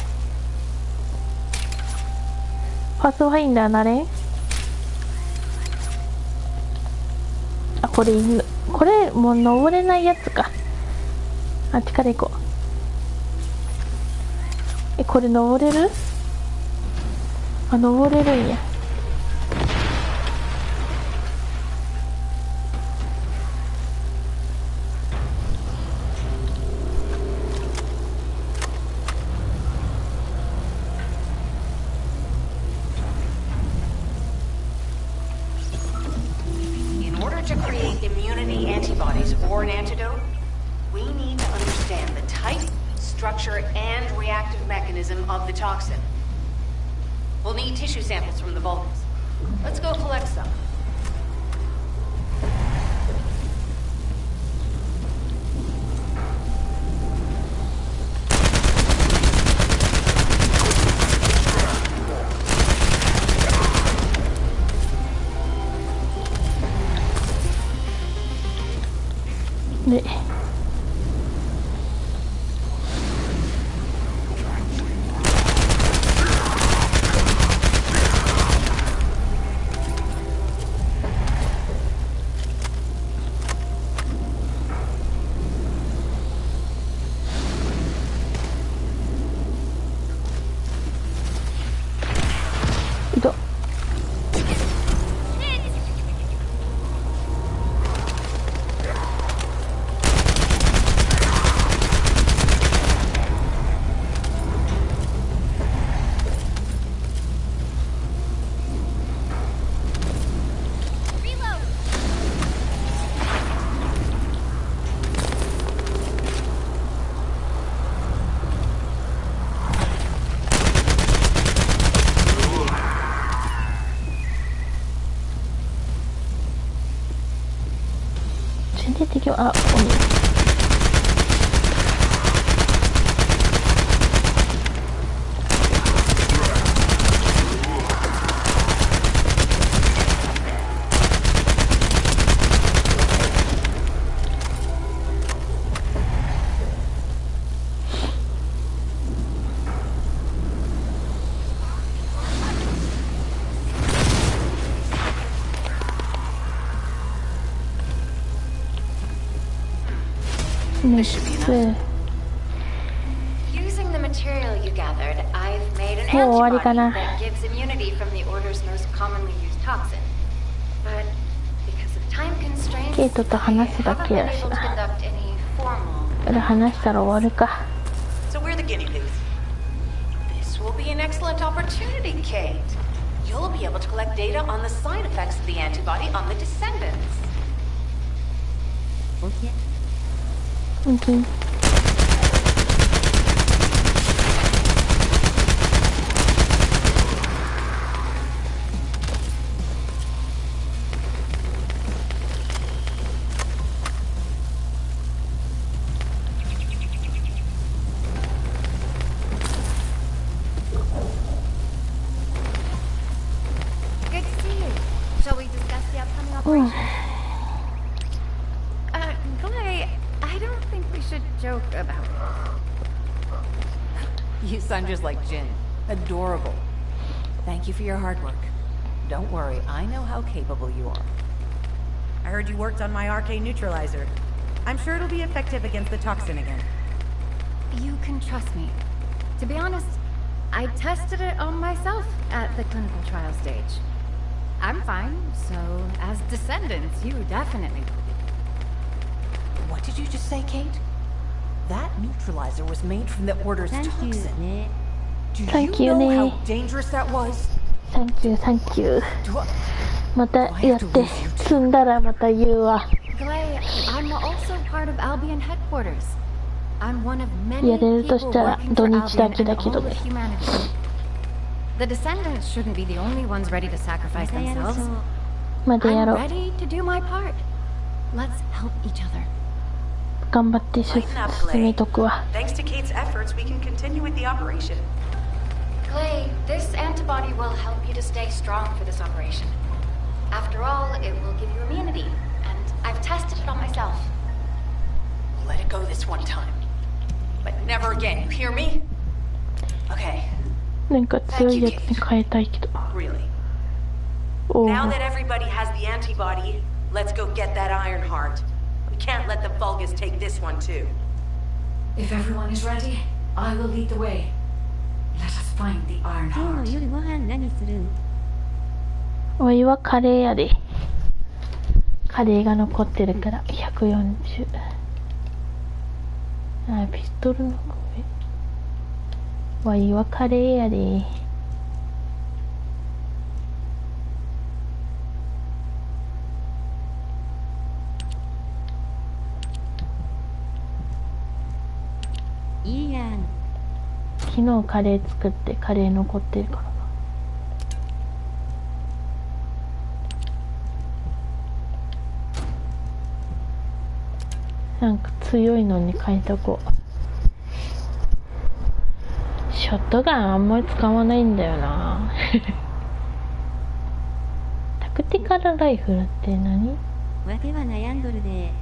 パスファインダーなれん？あ、これもう登れないやつか。あっちから行こう。これ登れる？あ、登れるんや。structure and reactive mechanism of the toxin. We'll need tissue samples from the Vulcans. Let's go collect some. 네. 이거 아, Using the material you gathered, I've made an antibody that gives immunity from the Order's most commonly used toxin. But because of time constraints, I haven't been able to conduct any formal. So we're the guinea pigs. This will be an excellent opportunity, Kate. You'll be able to collect data on the side effects of the antibody on the descendants. Okay. Okay. Good to see you. Shall we discuss the upcoming operation? Clay, I don't think we should joke about it. You sound just like Jin. Adorable. Thank you for your hard work. Don't worry, I know how capable you are. I heard you worked on my RK neutralizer. I'm sure it'll be effective against the toxin again. You can trust me. To be honest, I tested it on myself at the clinical trial stage. I'm fine, so as descendants, you definitely will be. What did you just say, Kate? That neutralizer was made from the Order's toxin. Thank you, Do you know how dangerous that was? Thank you. またやって積んだらまた言うわ。 Glay, I'm also part of Albion headquarters. I'm one of many やれると people したら working 土 for 日だ Albion け and だけど all ね。 of humanity. The descendants shouldn't be the only ones ready to sacrifice themselves. まだや I'm ろう。 ready to do my part. Let's help each other. 頑張って進めとくわ。 Thanks to Kate's efforts, we can continue with the operation. Glay, this antibody will help you to stay strong for this operation. After all, it will give you immunity, and I've tested it on myself. Let it go this one time. But never again, you hear me? Okay. なんか強いやつに変えたいけど。 Really? お Now お。 that everybody has the antibody, let's go get that Iron Heart. We can't let the Vulgus take this one too. If everyone is ready, I will lead the way. Let us find the Iron 今日の Heart. 夜ご飯何する？おいはカレーやで。カレーが残ってるから140。あ、ピストルの上。わいはカレーやで。いいやん。昨日カレー作ってカレー残ってるからな。なんか強いのに変えとこう。ショットガンあんまり使わないんだよな。タクティカルライフルって何？わては悩んどるで。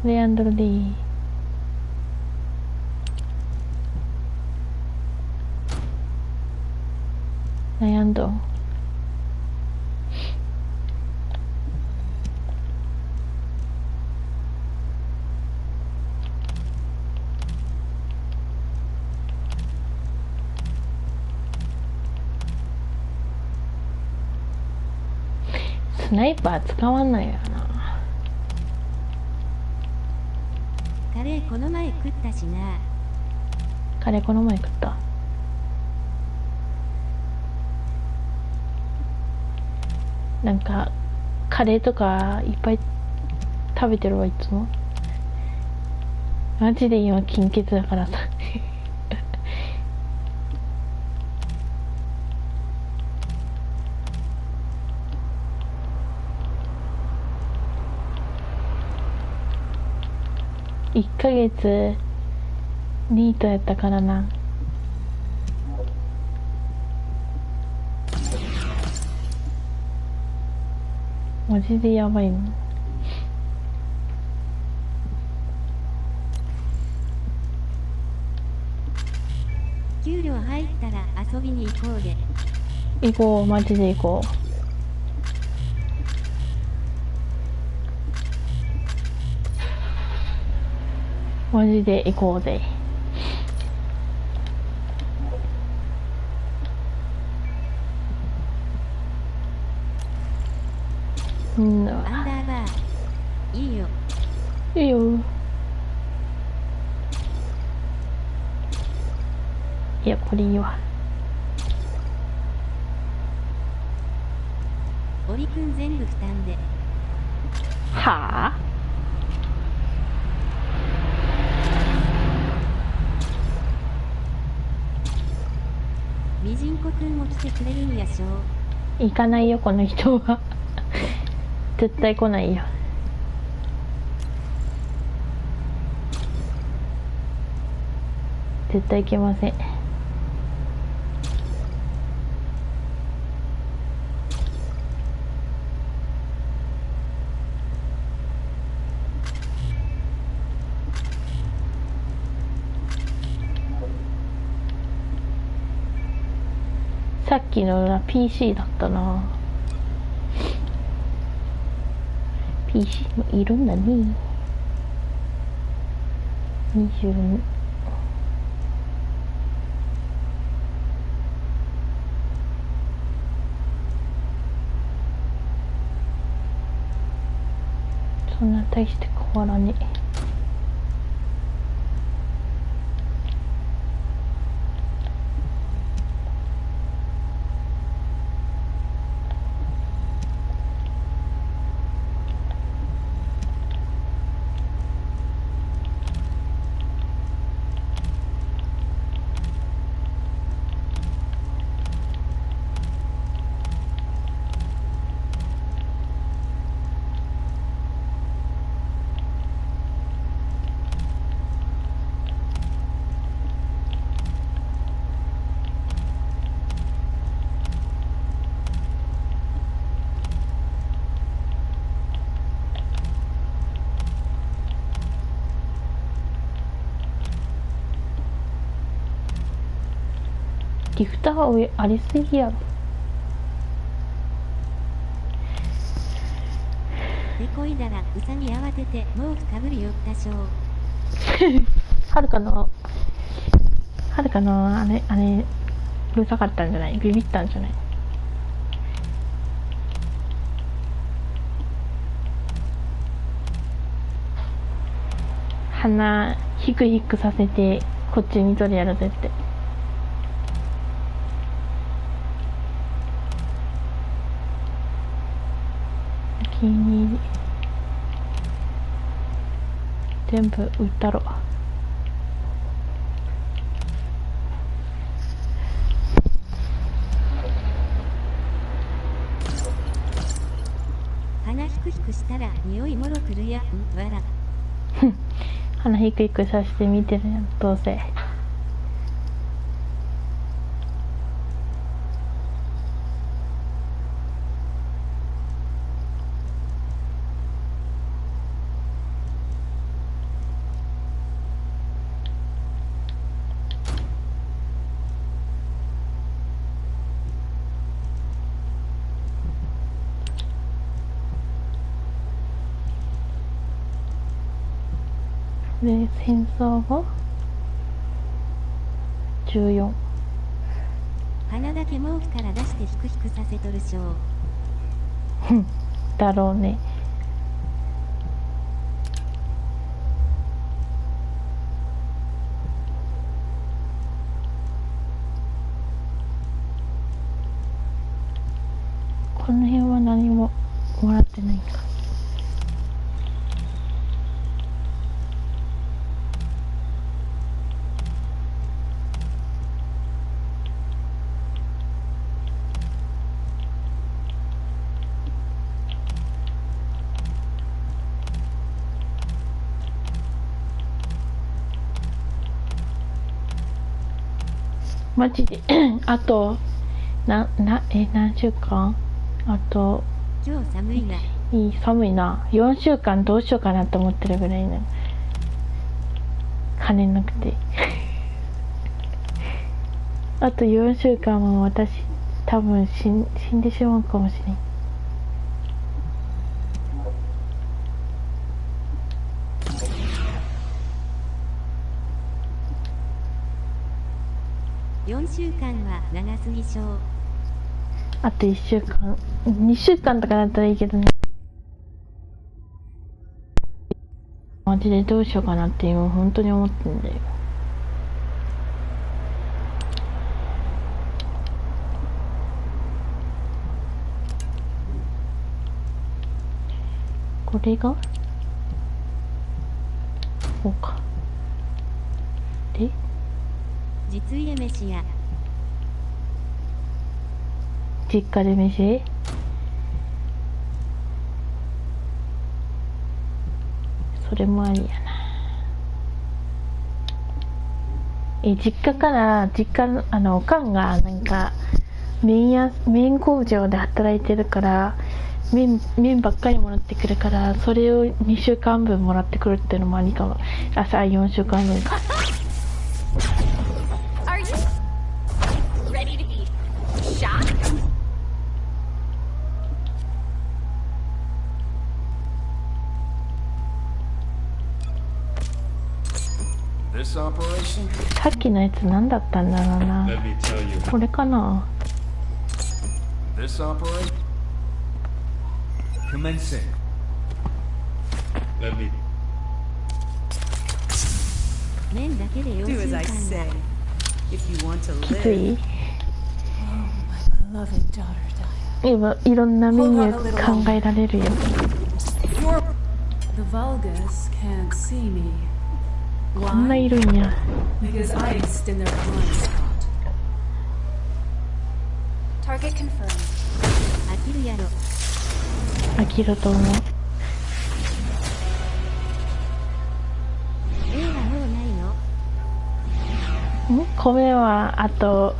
悩んどるでいい。悩んどん。スナイパー使わないよな。カレーこの前食ったしな。カレーこの前食った。なんかカレーとかいっぱい食べてるわいつも。マジで今金欠だからさ。1ヶ月ニートやったからな。マジでやばいの。給料入ったら遊びに行こうで。行こう、マジで行こう。マジで行こうぜ。アンダーバーいいよ。いいよ。いや、これいいわ。折くん全部負担で。はあ？ミジンコくんも来てくれるんやしょ。行かないよこの人は。絶対来ないよ。絶対来ません。さっきのが PC だったな。PC もいるんだね。22。そんな大して変わらねえ。ギフター上ありすぎやろ。でこいだらウサギ慌てて毛布かぶりよったしょう。はるかのあれうるさかったんじゃない？ビビったんじゃない？鼻ヒクヒクさせてこっち見とるやろ絶対。お気に入り全部売ったろ。くしたら匂いもろくるやんわら。鼻ひくひくさして見てるやんどうせ。で戦争が14。鼻だけ毛布から出してヒクヒクさせとるしょう。だろうね。この辺は何ももらってないんか。マジであと何週間？あと今日寒いな。寒いな。4週間どうしようかなと思ってるぐらいな。金なくてあと4週間は私多分死んでしまうかもしれん。4週間は長すぎしょう。あと1週間2週間とかだったらいいけどね。マジでどうしようかなって今本当に思ってんだよ。これがこうか。で実家飯や。実家で飯？それもありやな。実家からおかんがなんか麺工場で働いてるから麺ばっかりもらってくるから、それを2週間分もらってくるっていうのもありかも。朝4週間分か。さっきのやつ何だったんだろうな。これかな。麺だけで4週間。きつい。今いろんなメニュー考えられるよ。こんないるんや。飽きるやろ。飽きると思う。はもうないの？米はあと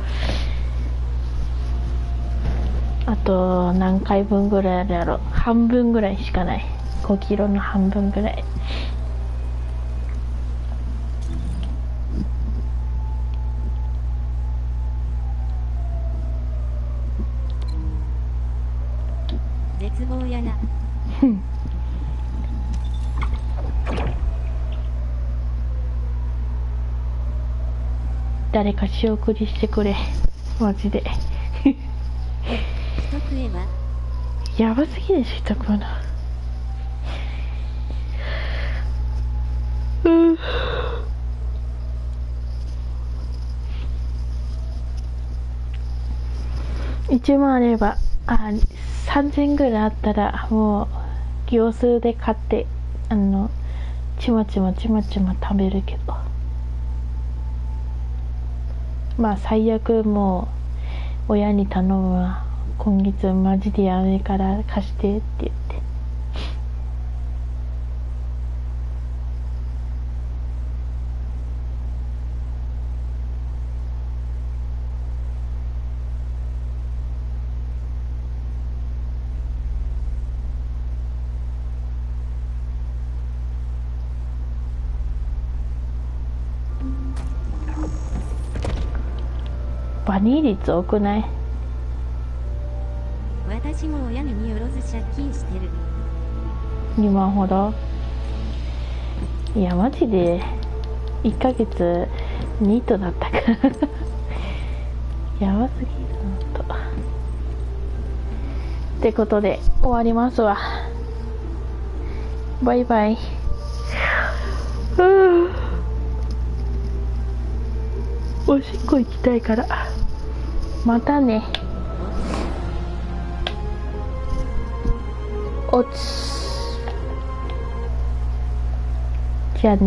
何回分ぐらいあるやろ。半分ぐらいしかない。5キロの半分ぐらい。絶望やな。誰か仕送りしてくれ。マジで。一食えばやばすぎでしょ、一食はな。1万あれば、3000ぐらいあったらもう業数で買ってちまちま食べるけど、まあ最悪もう親に頼むわ。今月マジでやめから貸してって言って。バニー率多くない？私も親に見よろず借金してる。2万ほど。いやマジで1ヶ月ニートだったからやばすぎるのと。ってことで終わりますわ。バイバイ。おしっこ行きたいから。またね。おつ。じゃあね。